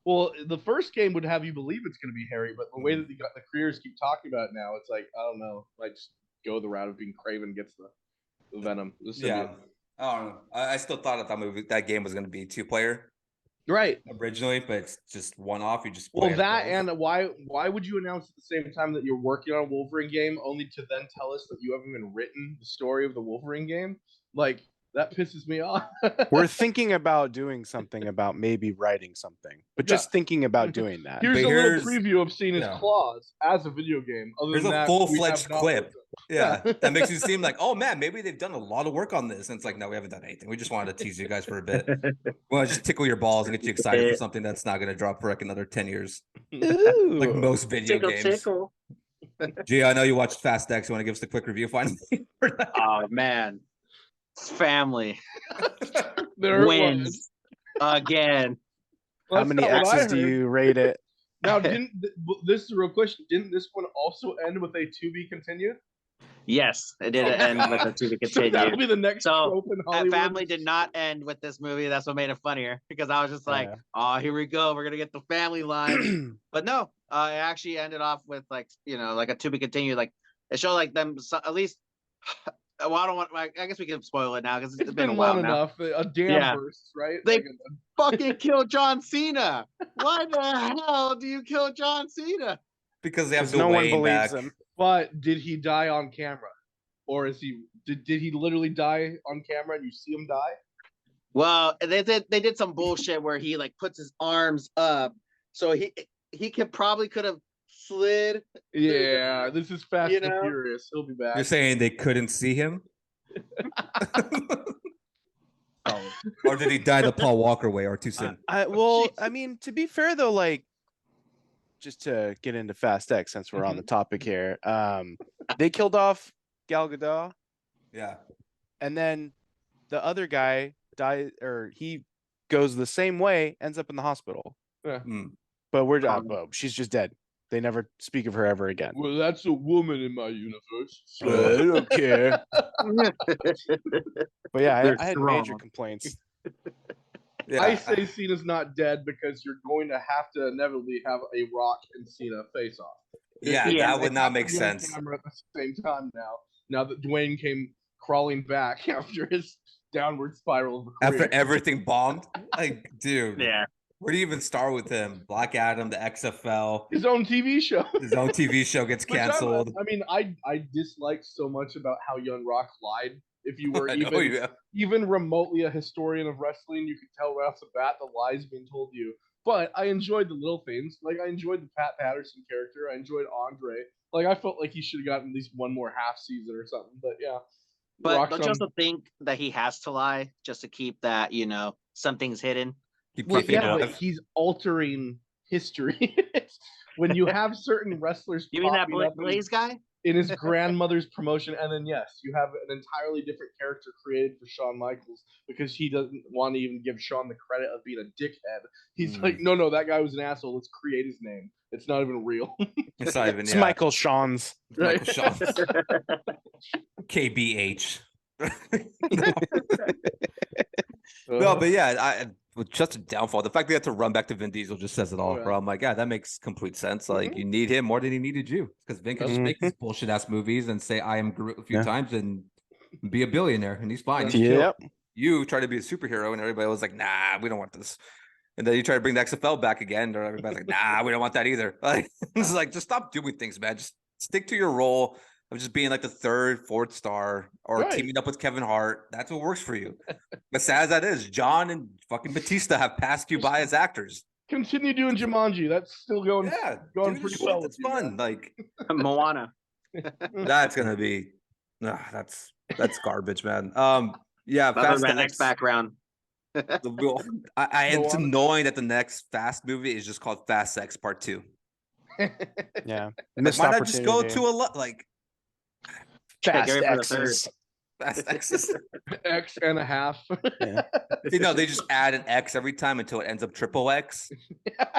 Well, the first game would have you believe it's going to be Harry, but the way that the creators keep talking about it now, it's like I don't know. I just go the route of being Craven gets the Venom. I don't know. I still thought that game was going to be 2-player. Right. Originally, but it's just one off. You just and why would you announce at the same time that you're working on a Wolverine game only to then tell us that you haven't even written the story of the Wolverine game? Like that pisses me off. We're thinking about doing something about maybe writing something, but just thinking about doing that. Here's a little preview of seeing his claws as a video game. There's a full-fledged clip. Yeah, that makes you seem like, oh man, maybe they've done a lot of work on this. And it's like, no, we haven't done anything. We just wanted to tease you guys for a bit. Well, just tickle your balls and get you excited for something that's not going to drop for like another 10 years. Like most video games. Tickle. Gee, I know you watched Fast X. You want to give us a quick review finally? Oh man, family wins again. How many X's do you rate it? Now, this is a real question. Didn't this one also end with a to be continued? Yes, it did end with a to be continued. So that'll be the next trope in Hollywood. Family did not end with this movie. That's what made it funnier because I was just like, oh, here we go. We're gonna get the family line. But no, it actually ended off with like a to be continued. Like it showed like them at least. Well, I don't want. I guess we can spoil it now because it's been a while now. Enough. A damn burst, right? They fucking killed John Cena. Why the hell do you kill John Cena? Because they have no one believes him. But did he die on camera, or is he? Did he literally die on camera and you see him die? Well, they did some bullshit where he like puts his arms up, so he could have slid. Yeah, this is Fast and Furious. He'll be back. You're saying they couldn't see him? Or did he die the Paul Walker way or too soon? I mean, to be fair though, like just to get into Fast X, since we're on the topic here, they killed off Gal Gadot, Yeah. and then the other guy died, or he goes the same way, ends up in the hospital. Yeah. But she's just dead. They never speak of her ever again. Well, that's a woman in my universe. So. I don't care. But yeah, They're I had major strong. complaints. Yeah. I say Cena's not dead because you're going to have to inevitably have a Rock and Cena face off. Yeah, Yeah, that would They not have make to be on sense. camera at the same time now. Now that Dwayne came crawling back after his downward spiral of a career. After everything bombed, like, dude, Yeah. where do you even start with him? Black Adam, the XFL, his own TV show. his own TV show gets Which canceled. I dislike so much about how Young Rock lied. If you were I know you have. even remotely a historian of wrestling, you could tell right off the bat the lies being told to you. But I enjoyed the little things. Like, I enjoyed the Pat Patterson character. I enjoyed Andre. Like, I felt like he should have gotten at least one more half season or something. But yeah. But Rock's don't you on- also think that he has to lie just to keep that, something's hidden? Keep Well, keeping yeah, it but alive. he's altering history. When you have certain wrestlers You mean that popping up Blaze guy? in his grandmother's promotion, and then yes, you have an entirely different character created for Shawn Michaels because he doesn't want to even give Shawn the credit of being a dickhead. He's like, no, that guy was an asshole. Let's create his name. It's not even real. It's not even. It's Yeah. Michael Sean's. Michael Shaw. KBH. No, but yeah, with just a downfall. The fact they had to run back to Vin Diesel just says it all. yeah. Bro, I'm like, yeah, that makes complete sense. Like, you need him more than he needed you, because Vin can just make these bullshit ass movies and say I am Groot a few times and be a billionaire, and he's fine. He's chill. Yep. You try to be a superhero, and everybody was like, nah, we don't want this. And then you try to bring the XFL back again, or everybody's like, nah, we don't want that either. Like, it's like, just stop doing things, man. Just stick to your role of just being like the third, fourth star, or Right. teaming up with Kevin Hart. That's what works for you. As sad as that is, John and fucking Batista have passed you by as actors. Continue doing Jumanji. That's still going. Yeah, going do the pretty shit well that's with you, fun. Like, Moana. that's gonna be, that's garbage, man. Yeah, That's my Fast next X. background. It's annoying that the next Fast movie is just called Fast X Part 2. Yeah. Like, Missed why not just go opportunity. to a lot like Fast Gary for the third. X's. Fast X's? X and a half. You know, they just add an X every time until it ends up triple X,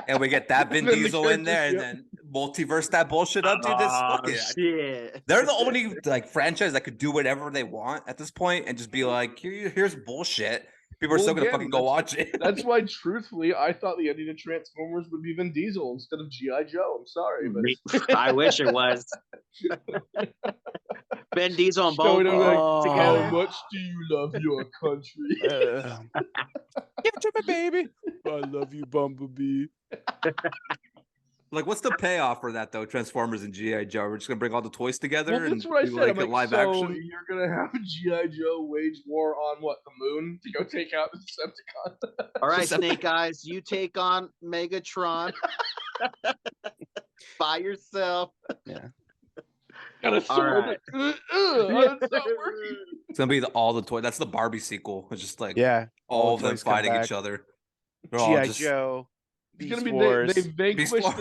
and we get that Vin Then the Diesel in there, and characters, then multiverse that bullshit up, dude. This fuck it. Shit. They're the only like franchise that could do whatever they want at this point and just be like, here's bullshit. People are Well, still gonna again, fucking go watch it. That's why, truthfully, I thought the ending of Transformers would be Vin Diesel instead of G.I. Joe. I'm sorry, but I wish it was. Ben Diesel and Showing both him like, Oh. how together. much do you love your country? Give it to me, baby. I love you, Bumblebee. Like, what's the payoff for that though? Transformers and G.I. Joe. We're just gonna bring all the toys together Well, and that's what I do said. like I'm a like, live so action. you're gonna have G.I. Joe wage war on what, the moon to go take out the Decepticons? All right, Snake Eyes, you take on Megatron by yourself. Got a All sword. right. It's not working. It's gonna be all the toys. That's the Barbie sequel. It's just like Yeah. all all of the them toys come fighting back. each other. They're all G.I. just- Joe. It's Beast gonna be Wars. they vanquished Wars.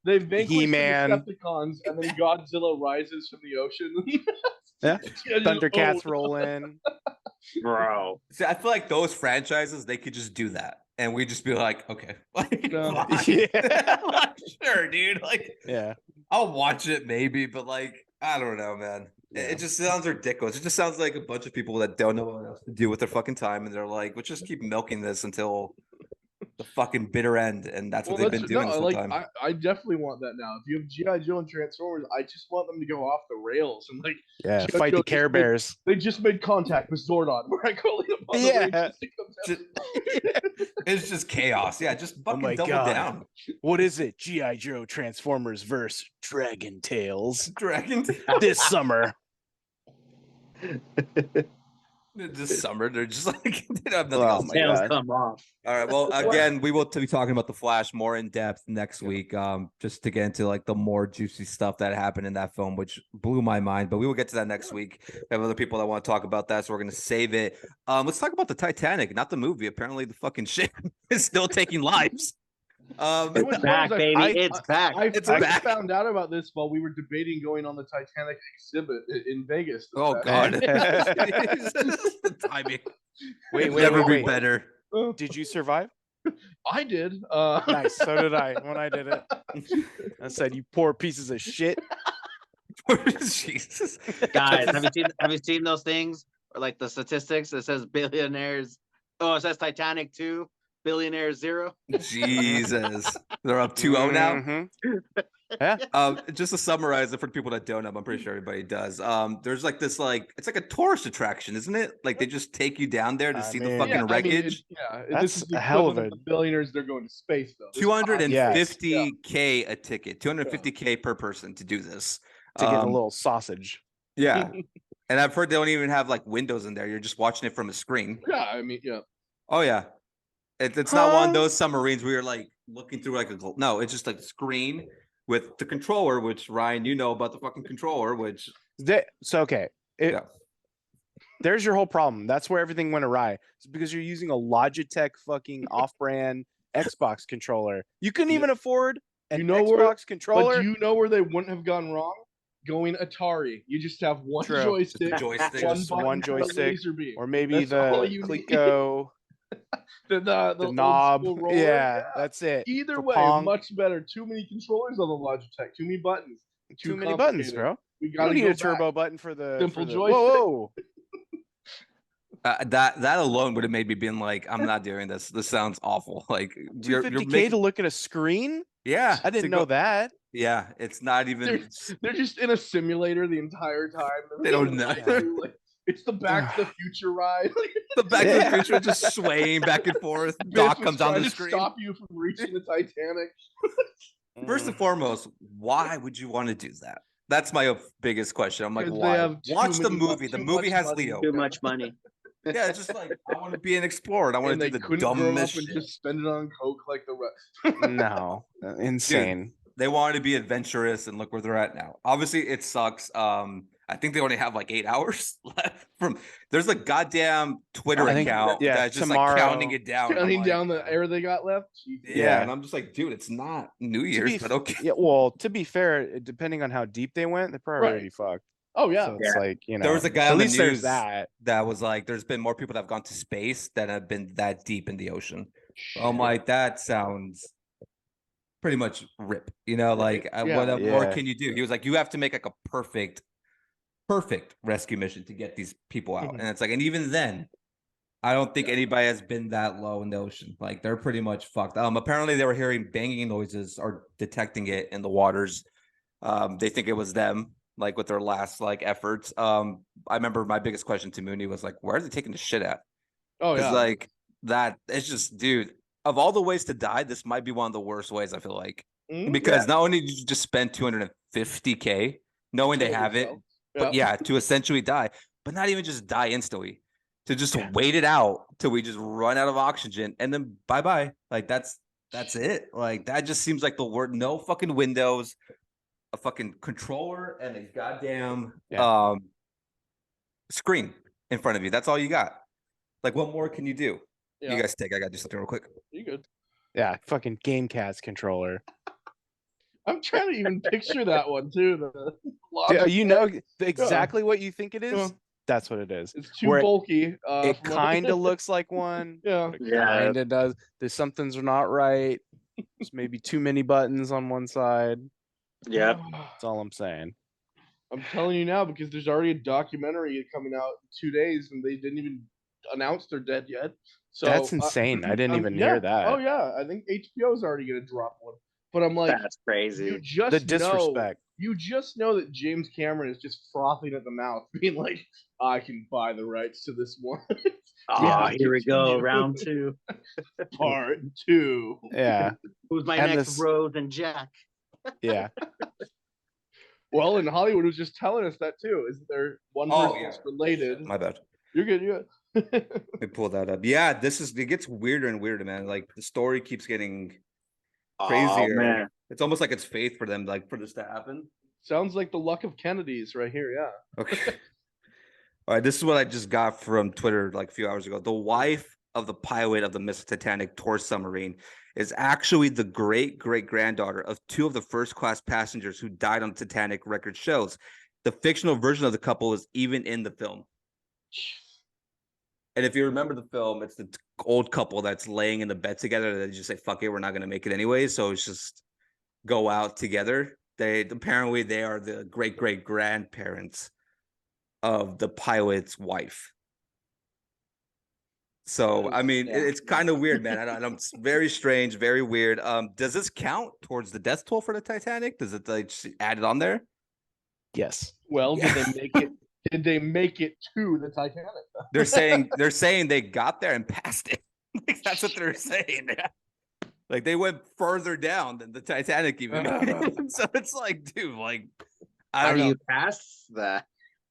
they vanquished He-Man. the Decepticons, and then Godzilla rises from the ocean. Yeah. Just, Thundercats oh, roll in. Bro. See, I feel like those franchises, they could just do that. And we just be like, okay. Like, No. fine. Yeah. Like, sure, dude. Like, Yeah. I'll watch it maybe, but like, I don't know, man. Yeah. It just sounds ridiculous. It just sounds like a bunch of people that don't know what else to do with their fucking time, and they're like, let's just keep milking this until the fucking bitter end, and that's what they've been doing this whole time. I definitely want that now. If you have G.I. Joe and Transformers, I just want them to go off the rails and like Yeah. G.I. Fight Joe the just Care made- Bears. They just made contact with Zordon, where I go lean upon the Yeah. range just to come down. It's just chaos. Yeah, just fucking my double God. down. What is it? G.I. Joe Transformers verse Dragon Tales Dragon this summer. this summer, they're just like they don't have nothing Oh else. my to do. Tails God. come off. All right. Well, again, we will be talking about the Flash more in depth next week. Just to get into like the more juicy stuff that happened in that film, which blew my mind. But we will get to that next week. We have other people that want to talk about that, so we're gonna save it. Let's talk about the Titanic, not the movie. Apparently, the fucking ship is still taking lives. You know It's what's back, funny is baby. It's back. I It's first back. found out about this while we were debating going on the Titanic exhibit in Vegas. this Oh past God, week. the timing. Wait, Could wait, never wait, be wait. better. Did you survive? I did. Nice. So did I when I did it. I said, "You poor pieces of shit." Jesus, Guys, have you seen those things? Or like the statistics? It says billionaires. Oh, it says Titanic 2, billionaires 0. Jesus, they're up 2-0 now. Mhm. Yeah. Just to summarize it for people that don't know, I'm pretty sure everybody does. There's like this, like it's like a tourist attraction, isn't it? Like they just take you down there to I see mean- the fucking wreckage. That's this is the a hell of equivalent a- the billionaires. They're going to space though. This costs- 250K a ticket, 250K per person to do this. To get a little sausage. Yeah, and I've heard they don't even have like windows in there. You're just watching it from a screen. Yeah, I mean, yeah. Oh yeah, it's not one of Huh? those submarines where you're like looking through like a no. It's just like a screen with the controller. Which Ryan, you know about the fucking controller. Which So okay, Yeah. there's your whole problem. That's where everything went awry. It's because you're using a Logitech fucking off-brand Xbox controller. You couldn't even afford an You know Xbox where- controller. But do you know where they wouldn't have gone wrong? Going Atari. You just have one True. joystick, joystick. one Just button, one and a joystick, laser beam. or maybe That's all the you need. Clico, the the old knob. school roller, Yeah, that's it. Either For way, Pong. much better. Too many controllers on the Logitech. Too many buttons. Too many buttons, complicated. bro. We You gotta don't need go a turbo button for the Simple for the, joystick. Whoa, that alone would have made me being like, I'm not doing this. This sounds awful. Like you're 250K making, to look at a screen? yeah. I to didn't go- know that. Yeah, it's not even. They're just in a simulator the entire time. They don't know. Like, it's the Back to the Future ride. The Back to the Yeah. Future just swaying back and forth. Biff Doc was comes on trying the to screen. stop you from reaching the Titanic. First and foremost, why would you want to do that? That's my biggest question. I'm like, 'Cause they why? have too Watch the many bu- movie. The too movie much has money. Leo. Too much money. Yeah, it's just like I want to be an explorer. And I want And to they do the couldn't grow up dumbest and shit. just spend it on coke like the rest. No, insane. They wanted to be adventurous, and look where they're at now. Obviously, it sucks. I think they only have like 8 hours left. From there's a goddamn Twitter I think- account yeah, that's just tomorrow- like counting it down. I'm Counting like, down the air they got left. Jesus. yeah, and I'm just like, dude, it's not New To Year's, be but f- okay. Yeah, well, to be fair, depending on how deep they went, they're probably Right. already fucked. Oh yeah. So it's like, you know, There was a guy at on the least there's news that. that was like, there's been more people that have gone to space than have been that deep in the ocean. I'm like, that sounds pretty much rip, you know, like Yeah, what more yeah. can you do? He was like, you have to make like a perfect rescue mission to get these people out. Mhm. And it's like, and even then, I don't think anybody has been that low in the ocean. Like they're pretty much fucked. Apparently they were hearing banging noises or detecting it in the waters. They think it was them, like with their last like efforts. I remember my biggest question to Mooney was like, where are they taking the shit at? Oh It's yeah. like that. It's just, dude. Of all the ways to die, this might be one of the worst ways. I feel like Mhm. because not only did you just spend 250K knowing they Kill have it, yourself. but yeah, to essentially die, but not even just die instantly, to just wait it out till we just run out of oxygen and then bye bye. Like that's it. Like that just seems like the word. No fucking windows, a fucking controller, and a goddamn screen in front of you. That's all you got. Like, what more can you do? Yeah. You guys take. I gotta do something real quick. You good? Yeah, fucking Gamecast controller. I'm trying to even picture that one too. The You Logitech. know exactly what you think it is? Yeah. That's what it is. It's too Where bulky. It from what- kind of looks like one. Yeah. Yeah. Kind of does. There's something's not right. There's maybe too many buttons on one side. Yep. That's all I'm saying. I'm telling you now because there's already a documentary coming out in 2 days and they didn't even announce they're dead yet. So That's insane. I didn't even yeah. hear that. Oh yeah, I think HBO's already gonna drop one. But I'm like, That's you crazy. just The know, disrespect. you just know that James Cameron is just frothing at the mouth, being like, I can buy the rights to this one. Oh, Yeah, here we go. continue. Round 2. Part 2. Yeah. Who's my And next this- Rose and Jack? Yeah. Well, and Hollywood was just telling us that too. Is there one Oh, person's yeah. related? My bad. You're good. You're good. Let me pull that up. Yeah, it gets weirder and weirder, man. Like the story keeps getting crazier. Oh, man. It's almost like it's faith for them, like for this to happen. Sounds like the luck of Kennedys right here. Yeah. Okay. All right, this is what I just got from Twitter like a few hours ago. The wife of the pilot of the Miss Titanic tour submarine is actually the great-great-granddaughter of 2 of the first-class passengers who died on Titanic record shows. The fictional version of the couple is even in the film. And if you remember the film, it's the old couple that's laying in the bed together. They just say, "Fuck it, we're not gonna make it anyway." So it's just go out together. They are the great-great-grandparents of the pilot's wife. So I mean, it's kind of weird, man. I don't. It's very strange, very weird. Does this count towards the death toll for the Titanic? Does it like add it on there? Yes. Well, did they make it? Did they make it to the Titanic? They're saying they got there and passed it. Like, that's what they're saying. Like they went further down than the Titanic even. So it's like, dude, like How do you pass that?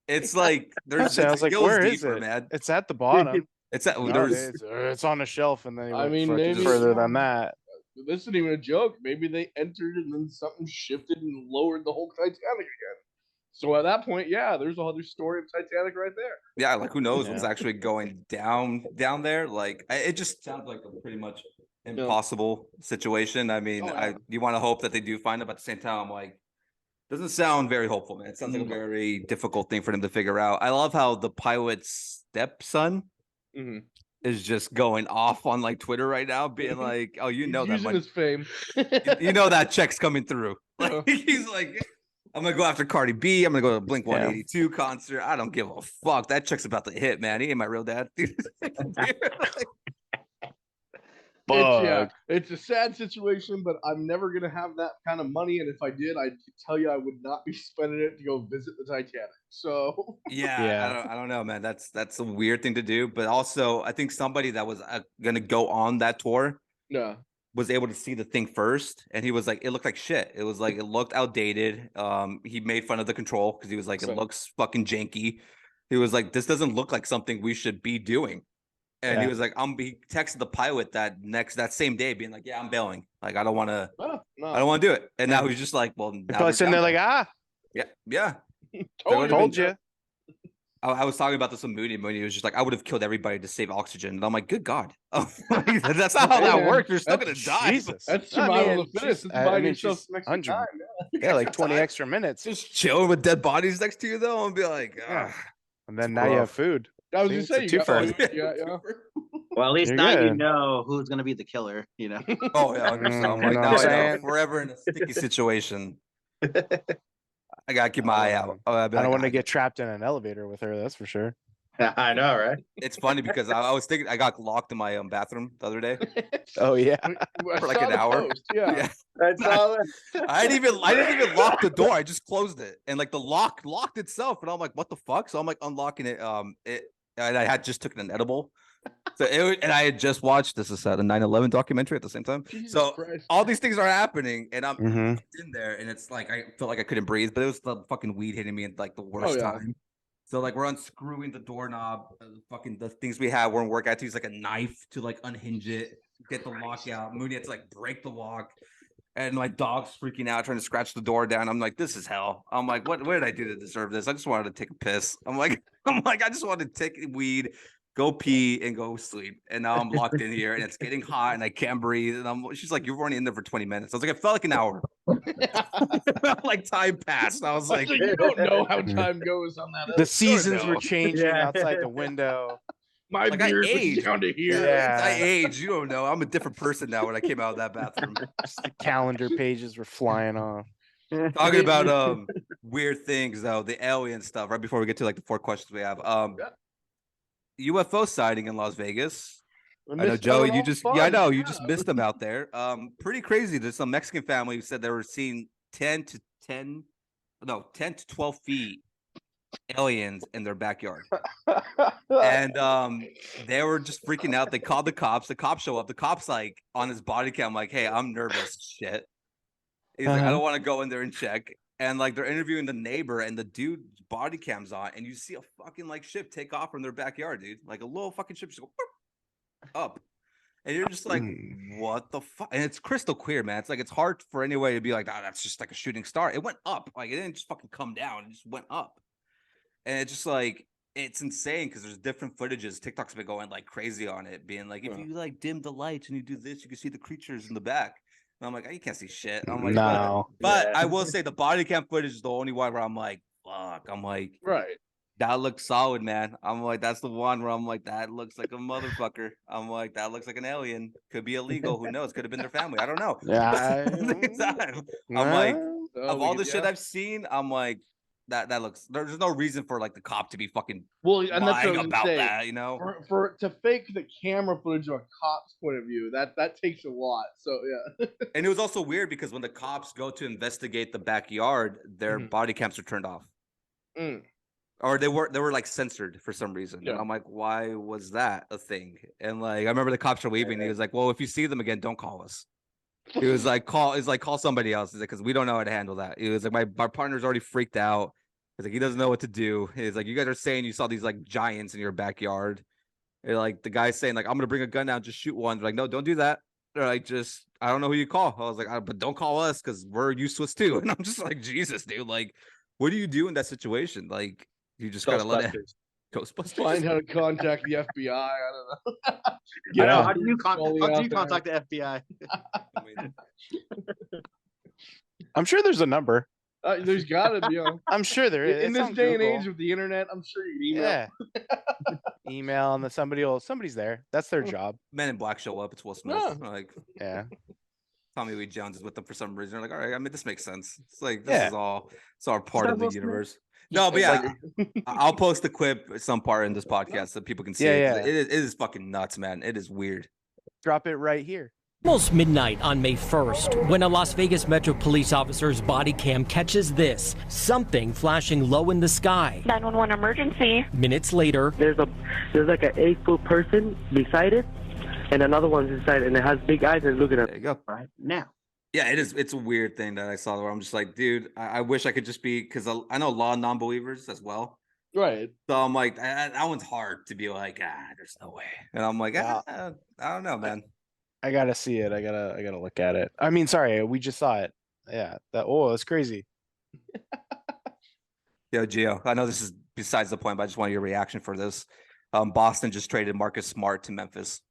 It's like there's. I was like, where is deeper, it? man. It's at the bottom. It's at No, there's. it's on a shelf, and then I mean, fucking maybe- further than that. This isn't even a joke. Maybe they entered and then something shifted and lowered the whole Titanic again. So at that point, yeah, there's a other story of Titanic right there. Yeah, like who knows what's Yeah. actually going down there? Like it just sounds like a pretty much impossible situation. I mean, Oh, yeah. you want to hope that they do find it, but at the same time, I'm like, doesn't sound very hopeful, man. It sounds like a very difficult thing for them to figure out. I love how the pilot's stepson Mm-hmm. is just going off on like Twitter right now, being like, "Oh, you know that using money, his fame. you know that check's coming through." Uh-huh. Like he's like, "I'm gonna go after Cardi B. I'm gonna go to Blink 182 concert. I don't give a fuck. That check's about to hit, man. He ain't my real dad." It's a sad situation, but I'm never gonna have that kind of money. And if I did, I'd tell you I would not be spending it to go visit the Titanic. So Yeah. I don't know, man. That's a weird thing to do, but also I think somebody that was gonna go on that tour yeah, was able to see the thing first, and he was like, it looked like shit. It was like it looked outdated. He made fun of the control because he was like, it looks fucking janky. He was like, this doesn't look like something we should be doing. And he was like, he texted the pilot that same day, being like, yeah, I'm bailing. Like, I don't want to do it. And now he's just like, well, They're now probably sitting there like, yeah. totally told you. I was talking about this with Moody when he was just like, I would have killed everybody to save oxygen. And I'm like, good God. That's not how that works. You're still going to die. Jesus. That's survival of the fittest. It's buying mean, yourself she's some extra 100. time. Yeah, like 20 extra minutes. Just chilling with dead bodies next to you, though, and be like, Yeah. And then It's now you have rough. food. I was See, gonna say it's you a got twofer. yeah. Well, at least You're now you good. know who's gonna be the killer. You know. Oh, yeah, 100%. I'm like, You know now what I'm I know. saying? Forever in a sticky situation. I got to keep my eye out. I don't want to get trapped in an elevator with her, that's for sure. I know, right? It's funny because I was thinking I got locked in my bathroom the other day. Oh, yeah. For like an hour. Yeah. That's all. I didn't even lock the door. I just closed it, and like the lock locked itself. And I'm like, what the fuck? So I'm like unlocking it. And I had just taken an edible. And I had just watched the 9/11 documentary at the same time. Jesus So Christ. all these things are happening, and I'm Mhm. in there, and it's like I felt like I couldn't breathe, but it was the fucking weed hitting me at like the worst yeah. time. So like we're unscrewing the doorknob, the things we had weren't working. I had to use like a knife to like unhinge it, get the lock out. Mooney had to like break the lock, and my dog's freaking out trying to scratch the door down. I'm like, this is hell. I'm like, what did I do to deserve this? I just wanted to take a piss. I'm like, I just wanted to take weed, go pee, and go sleep. And now I'm locked in here, and it's getting hot, and I can't breathe. And she's like, you're only in there for 20 minutes. I was like, it felt like an hour. Like time passed. I was like, you don't know how time goes on that. The seasons were changing Yeah. outside the window. My like, I beard was aged. down to here. Yeah. I age. You don't know. I'm a different person now when I came out of that bathroom. Just the calendar pages were flying off. Talking about weird things though, the alien stuff. Right before we get to like the 4 questions we have, UFO sighting in Las Vegas. I know, Joey. You just I know you just missed them out there. Pretty crazy. There's some Mexican family who said they were seeing 10 to 12 feet aliens in their backyard, and they were just freaking out. They called the cops. The cops show up. The cops like on his body cam, like, "Hey, I'm nervous." Shit. He's like, "I don't want to go in there and check." And like they're interviewing the neighbor, and the dude's body cam's on, and you see a fucking like ship take off from their backyard, dude. Like a little fucking ship just go up, and you're just like, what the fuck? And it's crystal clear, man. It's like it's hard for anybody to be like, oh, that's just like a shooting star. It went up, like it didn't just fucking come down. It just went up, and it's just like it's insane because there's different footages. TikTok's been going like crazy on it, being like, if you like dim the lights and you do this, you can see the creatures in the back. And I'm like, you can't see shit. I'm like, No. but Yeah. I will say the body cam footage is the only one where I'm like, fuck. I'm like, Right. that looks solid, man. I'm like, that's the one where I'm like, that looks like a motherfucker. I'm like, that looks like an alien. Could be illegal. Who knows? Could have been their family. I don't know. Yeah. I'm like, Oh, of all the shit yeah. I've seen, I'm like, that looks. There's no reason for like the cop to be fucking Well, and that's what I lying was about gonna say. that, you know? For to fake the camera footage of a cop's point of view, that takes a lot. So yeah. And it was also weird because when the cops go to investigate the backyard, their Mhm. body cams are turned off. Mm. Or they were like censored for some reason. Yeah. And I'm like, why was that a thing? And like I remember the cops are leaving. And he was like, well, if you see them again, don't call us. He was like, call somebody else. He's like, because we don't know how to handle that. He was like, my partner's already freaked out. He's like, he doesn't know what to do. He's like, you guys are saying you saw these like giants in your backyard. And like the guy's saying, like, I'm gonna bring a gun down, just shoot one. They're like, no, don't do that. They're like, just I don't know who you call. I was like, but don't call us because we're useless too. And I'm just like, Jesus, dude, like, what do you do in that situation? Like, you just gotta let it Ghostbusters. Find how to contact the FBI. I don't know. You know, Yeah. how do you Scrolling how do out you there. contact the FBI? I mean, I'm sure there's a number. There's gotta be. I'm sure there is. In It's this on day and Google. age with the internet, I'm sure you can email. Yeah. Email and then somebody's there. That's their job. Men in Black show up. It's Will Smith. Yeah. Like Yeah. Tommy Lee Jones is with them for some reason. They're like, all right, I mean, this makes sense. It's like this Yeah. is all it's all part that of the Will Smith? universe. No, but yeah, Like, I'll post a clip at some part in this podcast so people can see Yeah, it. 'Cause yeah. It is fucking nuts, man. It is weird. Drop it right here. Almost midnight on May 1st, when a Las Vegas Metro police officer's body cam catches this, something flashing low in the sky. 911 emergency. Minutes later, There's like an 8-foot person beside it, and another one's inside, and it has big eyes and looking at There you go. Right now. Yeah, it is. It's a weird thing that I saw where I'm just like, dude, I wish I could just be because I know law non-believers as well. right. So I'm like, that one's hard to be like, there's no way. And I'm like, Yeah. I don't know, man. I gotta see it. I gotta look at it. I mean, sorry, we just saw it. Yeah. That's crazy. Yo, Gio, I know this is besides the point, but I just want your reaction for this. Boston just traded Marcus Smart to Memphis.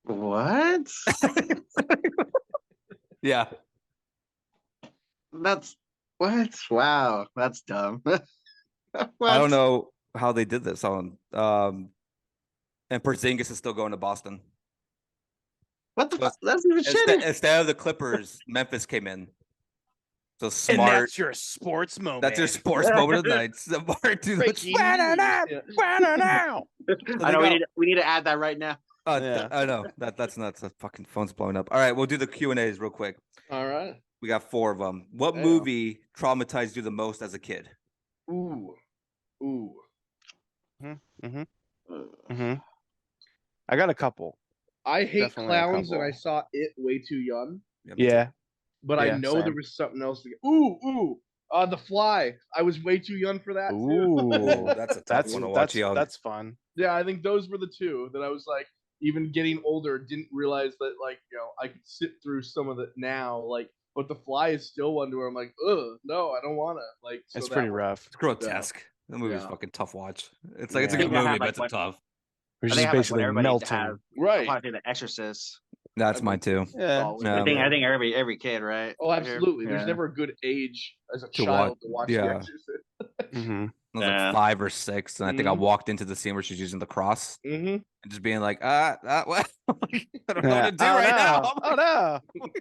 What? Yeah. That's what? Wow, that's dumb. I don't know how they did this on. And Porzingis is still going to Boston. What the fuck? That's even shitty. Instead of the Clippers, Memphis came in. So And Smart. that's your sports moment. That's your sports moment of the night. Smart to Breaking news. Yeah. I know we need to add that right now. Yeah. I know that's nuts. The fucking phone's blowing up. All right, we'll do the Q&As real quick. All right. We got 4 of them. What Damn. movie traumatized you the most as a kid? Ooh. Mm-hmm. I got a couple. I hate Definitely a clowns, and couple. I saw it way too young. Yeah. But I Yeah, know same. there was something else. Ooh. The Fly. I was way too young for that. Too. Ooh. That's a tough That's one to watch young. that's fun. Yeah, I think those were the two that I was like, even getting older, didn't realize that, like, I could sit through some of it now. Like, but The Fly is still one where I'm like, ugh, no, I don't want to. Like, so It's that pretty one- rough. It's grotesque. The movie's Yeah. fucking tough watch. It's like it's a Yeah. good They have, movie, but like, it's one- tough. We're I just think I have, like, what basically everybody needs to melting. have. Right. Probably The Exorcist. That's mine too. Yeah. Oh, Yeah. I think every kid, right? Oh, absolutely. There's Yeah. never a good age as a To child to watch The yeah. Exorcist. Mm-hmm. I was Yeah. like 5 or 6, and I think I Mhm. walked into the scene where she's using the cross Mm-hmm. and just being like, what? I don't know Yeah. what to do Oh, right no. now. Oh no.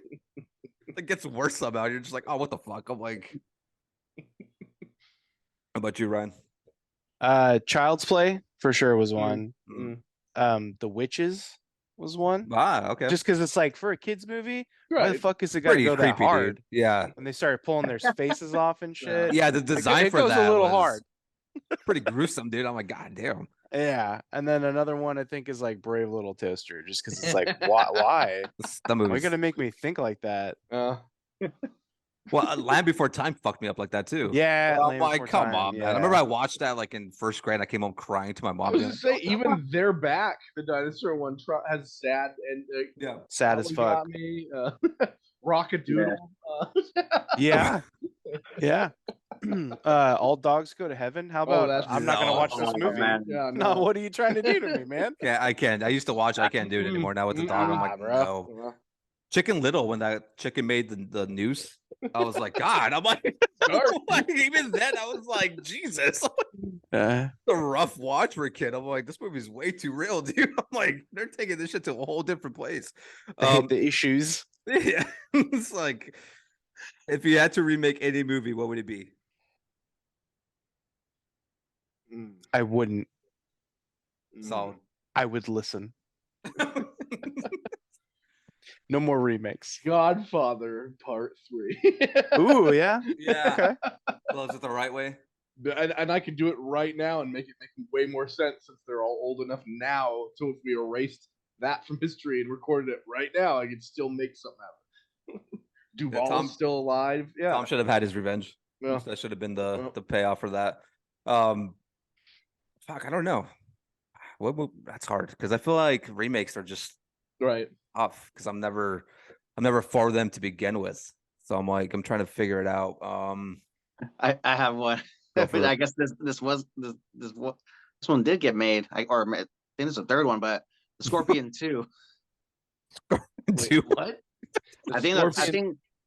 It gets worse somehow. You're just like, oh, what the fuck? I'm like, how about you, Ryan? Child's Play for sure was Mm. one. Mm. The Witches was one. Ah, okay. Just because it's like for a kids movie, why the Right. fuck is it gotta pretty go creepy, that hard? dude. Yeah. When they started pulling their faces off and shit. Yeah, the It design for goes that a little was hard. pretty gruesome, dude. I'm like, god damn. Yeah, and then another one I think is like Brave Little Toaster, just because it's like, why? Why? That Why you movie's gonna make me think like that? well, Land Before Time fucked me up like that too. Yeah, I'm Land like, Before come Time, on, man. I yeah. remember I watched that like in first grade. I came home crying to my I mom. was being gonna like, say, even They're Back, the dinosaur one, has sad and yeah. Sad That as One fuck. Got Me, Rockadoodle. Yeah, yeah. All dogs go to heaven. How about that's I'm not gonna watch no. this Oh, movie? man. Yeah, No, what are you trying to do to me, man? Yeah, I can't. I used to watch it. I can't do it anymore. Now with the dog, I'm like, bro. no. Chicken Little, when that chicken made the noose, I was like, God, I'm like, even then, I was like, Jesus, Uh, a rough watch for a kid. I'm like, this movie's way too real, dude. I'm like, they're taking this shit to a whole different place. the issues. Yeah, it's like, if you had to remake any movie, what would it be? I wouldn't. Solid. I would listen. No more remakes. Godfather Part 3. Ooh, yeah. Yeah. Okay. Close it the right way. And I could do it right now and make it make way more sense since they're all old enough now. So if we erased that from history and recorded it right now, I could still make something out of it. Duvall's Tom's still alive. Yeah. Tom should have had his revenge. Yeah. That should have been the payoff for that. Fuck, I don't know. That's hard because I feel like remakes are just Right. tough because I'm never for them to begin with. So I'm like, I'm trying to figure it out. I have one. Go for I it. guess this one did get made. I think this is the third one, but the Scorpion 2. Dude, What? I think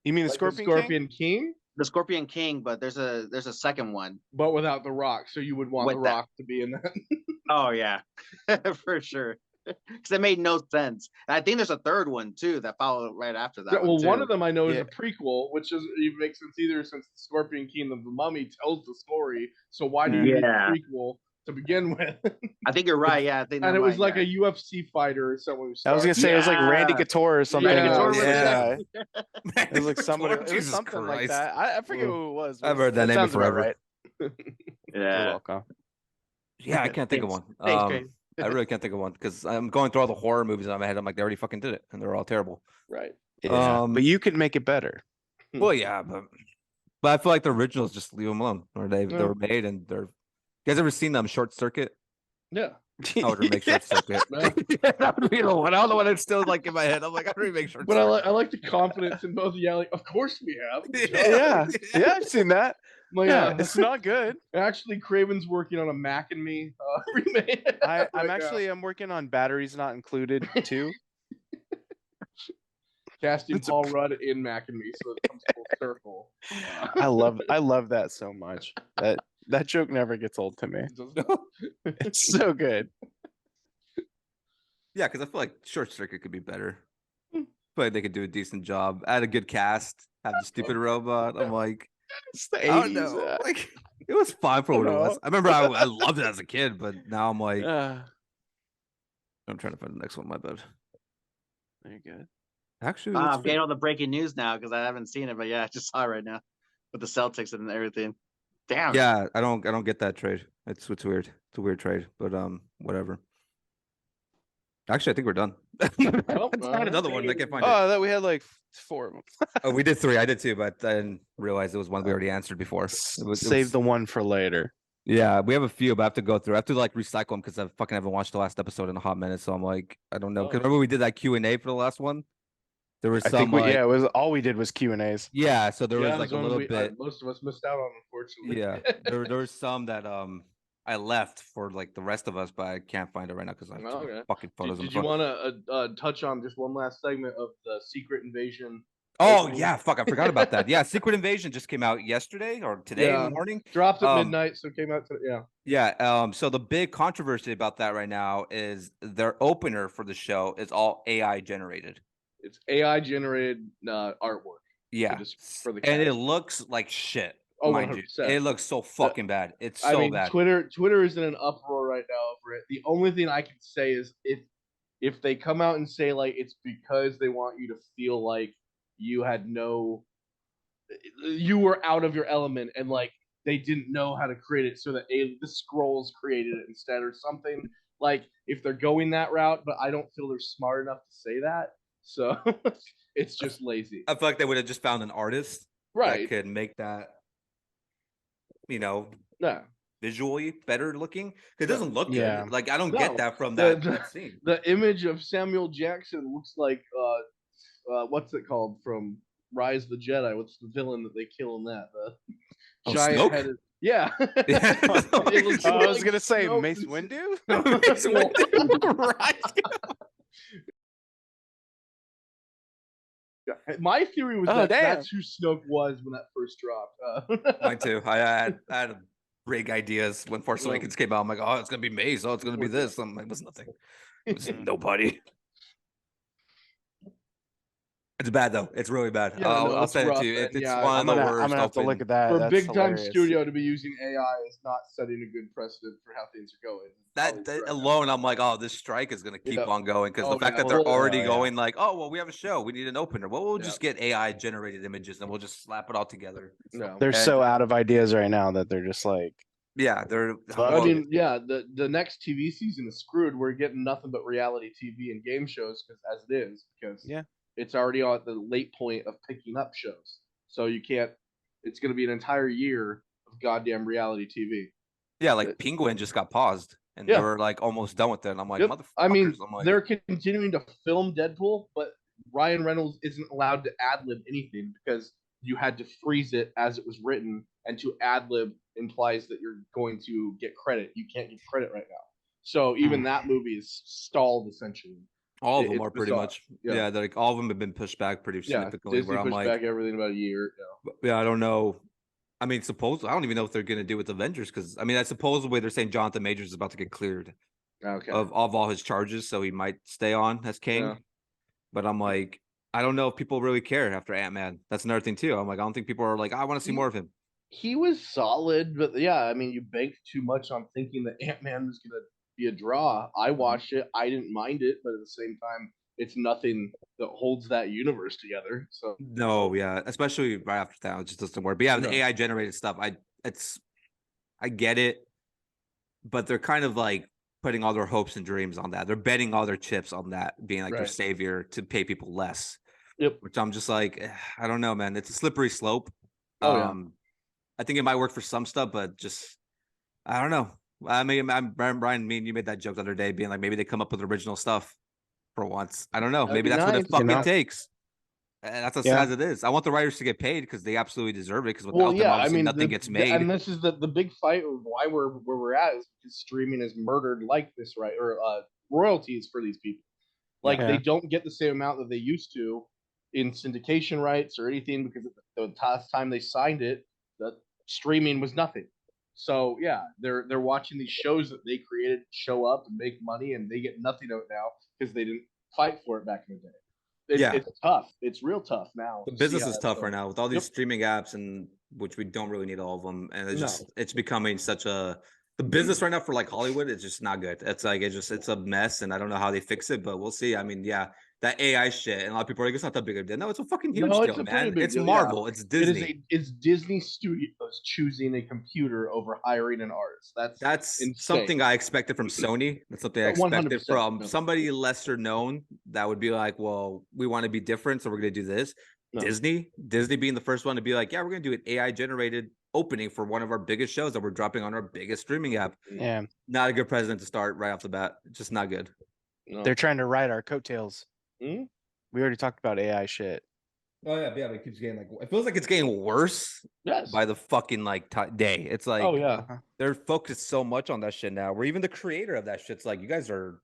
You mean the Like Scorpion, Scorpion King? the Scorpion King, but there's a second one. But without The Rock. So you would want With The that. Rock to be in that. Oh yeah, for sure. Because it made no sense. And I think there's a third one too that followed right after that. Yeah, well, one too. of them I know is Yeah. a prequel, which it makes sense either since the Scorpion King of the Mummy tells the story. So why do you need a Yeah. prequel to begin with? I think you're right. Yeah, I think And that it was might- like a UFC fighter or someone. I was gonna say it was like Randy Yeah. Couture or something. Randy Couture was yeah. it. It was like somebody. It was Jesus something like Christ. that. I forget who it was. I've heard that name sounds about forever. Right. You're Yeah. welcome. Yeah, I can't think of one. Thanks, Craig. I really can't think of one because I'm going through all the horror movies in my head. I'm like, they already fucking did it, and they're all terrible. Right. Yeah. But you could make it better. Well, yeah, but I feel like the originals just leave them alone, or they Yeah. were made and they're. You guys ever seen them Short Circuit? Yeah. I would remake Short Circuit. Yeah. That would be the one. I don't know what it's still like in my head. I'm like, I would remake Short But Circuit. I like the confidence in both of you. Like, of course we have. yeah. Yeah, I've seen that. Like, Yeah, it's not good. Actually, Craven's working on a Mac and Me remake. I'm working on Batteries Not Included too. casting It's a- Paul Rudd in Mac and Me, so it comes full circle. I love that so much. That joke never gets old to me. It's so good. Yeah, because I feel like Short Circuit could be better. I feel like they could do a decent job. Add a good cast. Have the stupid robot. I'm like, It's the I don't 80s. know. Like, it was fine for what it was. I remember I loved it as a kid, but now I'm like, I'm trying to find the next one. My bad. Very good. Actually, I'm let's getting all the breaking news now because I haven't seen it, but yeah, I just saw it right now with the Celtics and everything. Damn. yeah, I don't get that trade. It's weird. It's a weird trade, but whatever. Actually, I think we're done. Let's find another one. I can't find it. Oh, that we had like 4 of them. Oh, we did 3. I did 2, but I didn't realize it was one we already answered before. Save the one for later. Yeah, we have a few, but I have to go through. I have to like recycle them because I fucking haven't watched the last episode in a hot minute. So I'm like, I don't know. Because remember we did that Q&A for the last one. There was I some. think it was all we did was Q&As. Yeah, so there Yeah, was like a those little ones bit. most of us missed out on, unfortunately. Yeah, there was some that I left for like the rest of us, but I can't find it right now because I have too many Okay. fucking photos. Did on you the phone. want to touch on just one last segment of the Secret Invasion? Oh opening? yeah, fuck, I forgot about that. Yeah, Secret Invasion just came out yesterday or today in the morning. Dropped at Um, midnight, so it came out to yeah. Yeah. So the big controversy about that right now is their opener for the show is all AI generated. It's AI generated artwork. Yeah. For the And it cast. looks like shit. Oh, mind you. 100%. It looks so fucking bad. It's so I mean, bad. Twitter is in an uproar right now over it. The only thing I can say is if they come out and say like it's because they want you to feel like you were out of your element and like they didn't know how to create it, so that the Skrulls created it instead or something. Like if they're going that route, but I don't feel they're smart enough to say that. So it's just lazy. I feel like they would have just found an artist Right. that could make that, Yeah. visually better looking. It doesn't look Yeah. good. Like I don't No. get that from The- that scene. The image of Samuel Jackson looks like what's it called from Rise of the Jedi? What's the villain that they kill in that? Oh, giant Snoke? headed. Yeah. Yeah. It looks I was like gonna say Snoke. Mace Windu. Right. My theory was Oh, that damn. that's who Snoke was when that first dropped. Mine too. I had big ideas when Force Well- Awakens came out. I'm like, oh, it's gonna be Maze. Oh, it's gonna be this. I'm like, it was nothing. It was nobody. It's bad though. It's really bad. Yeah, I'll, no, I'll it's say it rough, to you. man. It's Yeah, one of I'm the gonna worst. have to look open- at that. For a That's big time hilarious. studio to be using AI is not setting a good precedent for how things are going. that alone. I'm like, oh, this strike is gonna keep Yeah. on going because Oh, the fact yeah. that they're Well, already yeah. going like, oh, well, we have a show. We need an opener. Well, we'll Yeah. just get AI generated images and we'll just slap it all together. No. They're And- so out of ideas right now that they're just like, Yeah, they're. Fuck. I mean, yeah, the next TV season is screwed. We're getting nothing but reality TV and game shows as it is because Yeah. it's already on the late point of picking up shows. So you can't. It's going to be an entire year of goddamn reality TV. yeah, like Penguin just got paused and Yeah. they were like almost done with it. And I'm like, Yep. motherfuckers. I mean, I'm like, they're continuing to film Deadpool, but Ryan Reynolds isn't allowed to ad lib anything because you had to freeze it as it was written, and to ad lib implies that you're going to get credit. You can't get credit right now. So even that movie is stalled essentially. all of them it's are pretty bizarre. much. Yeah. Yeah, they're like all of them have been pushed back pretty Yeah, significantly. Disney Where I'm pushed like, back everything about a year. yeah, I don't know. I mean, I don't even know what they're gonna do with Avengers because I mean, I supposedly they're saying Jonathan Majors is about to get cleared Okay. of all his charges, so he might stay on as King. Yeah. But I'm like, I don't know if people really care after Ant-Man. That's another thing too. I'm like, I don't think people are like, I want to see You- more of him. He was solid, but yeah, I mean, you banked too much on thinking that Ant-Man was gonna be a draw. I watched it. I didn't mind it, but at the same time, it's nothing that holds that universe together. So No, yeah, especially right after that, it just doesn't work. But yeah, the No. AI generated stuff, I get it, but they're kind of like putting all their hopes and dreams on that. They're betting all their chips on that being like their Right. savior to pay people less. Yep. Which I'm just like, I don't know, man. It's a slippery slope. Oh, yeah. I think it might work for some stuff, but just I don't know. I mean, Brian, me and you made that joke the other day, being like maybe they come up with original stuff for once. I don't know. That'd Maybe be that's what it nice, fucking know? takes. And that's as Yeah. sad as it is. I want the writers to get paid because they absolutely deserve it. Because without well, them, yeah, I obviously mean, nothing gets made. and this is the big fight of why we're where we're at is because streaming is murdered like this, right? Or royalties for these people, like Yeah. they don't get the same amount that they used to in syndication rights or anything because at the last time they signed it, the streaming was nothing. So yeah, they're watching these shows that they created show up and make money, and they get nothing out now because they didn't fight for it back in the day. Yeah. It's tough. It's real tough now. The to see business how is that's tough going. right now with all these Yep. streaming apps, and which we don't really need all of them. And it's No. just it's becoming such a the business right now for like Hollywood is just not good. It's like it's a mess, and I don't know how they fix it, but we'll see. I mean, yeah, that AI shit, and a lot of people are like, it's not that big of a deal. No, it's a fucking huge No, it's deal, a pretty man. big It's deal, yeah. Marvel. It's Disney. It's Disney Studios choosing a computer over hiring an artist. That's insane. something I expected from Sony. That's something I expected 100%, from no. somebody lesser known that would be like, well, we want to be different, so we're going to do this. No. Disney being the first one to be like, yeah, we're going to do an AI generated opening for one of our biggest shows that we're dropping on our biggest streaming app. yeah, Not a good president to start right off the bat. Just not good. No. they're trying to ride our coattails. Hmm? We already talked about AI shit. Oh yeah, but it keeps getting like it feels like it's getting worse Yes. by the fucking like day. It's like Oh yeah. they're focused so much on that shit now. Where even the creator of that shit's like, you guys are.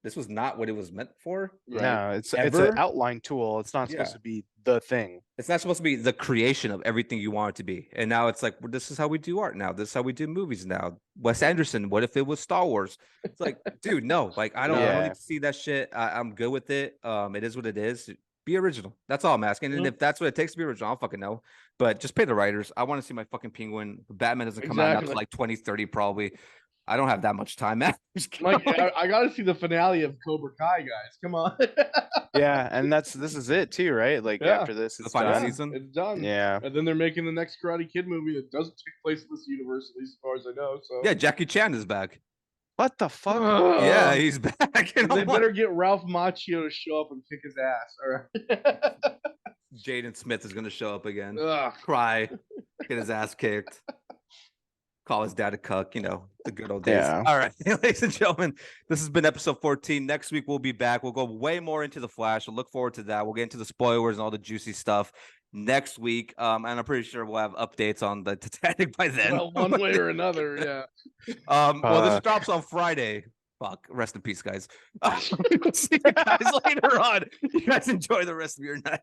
This was not what it was meant for. Right. No, it's Ever? an outline tool. It's not supposed Yeah. to be the thing. It's not supposed to be the creation of everything you want it to be. And now it's like, well, this is how we do art now. This is how we do movies now. Wes Anderson, what if it was Star Wars? It's like, dude, no. Like, I don't Yeah. need to see that shit. I'm good with it. It is what it is. Be original. That's all I'm asking. And Mhm. if that's what it takes to be original, I'll fucking know. But just pay the writers. I want to see my fucking Penguin. Batman doesn't come out Exactly. until like 2030 probably. I don't have that much time, man. Like I got to see the finale of Cobra Kai, guys. Come on. Yeah, and this is it too, right? Like Yeah. after this, The it's final done. season? It's done. Yeah, And then they're making the next Karate Kid movie that doesn't take place in this universe, at least as far as I know. So Yeah, Jackie Chan is back. what the fuck? Yeah, he's back. And They I'm better like, get Ralph Macchio to show up and kick his ass. All right. Jaden Smith is gonna show up again. Ugh. Cry, get his ass kicked, call his dad a cuck, the good old days. Yeah. All right, ladies and gentlemen, this has been episode 14. Next week we'll be back. We'll go way more into the Flash. We'll look forward to that. We'll get into the spoilers and all the juicy stuff. next week. And I'm pretty sure we'll have updates on the Titanic by then. Well, one way or another, yeah. Well, this drops on Friday. Fuck. Rest in peace, guys. See you guys later on. You guys enjoy the rest of your night.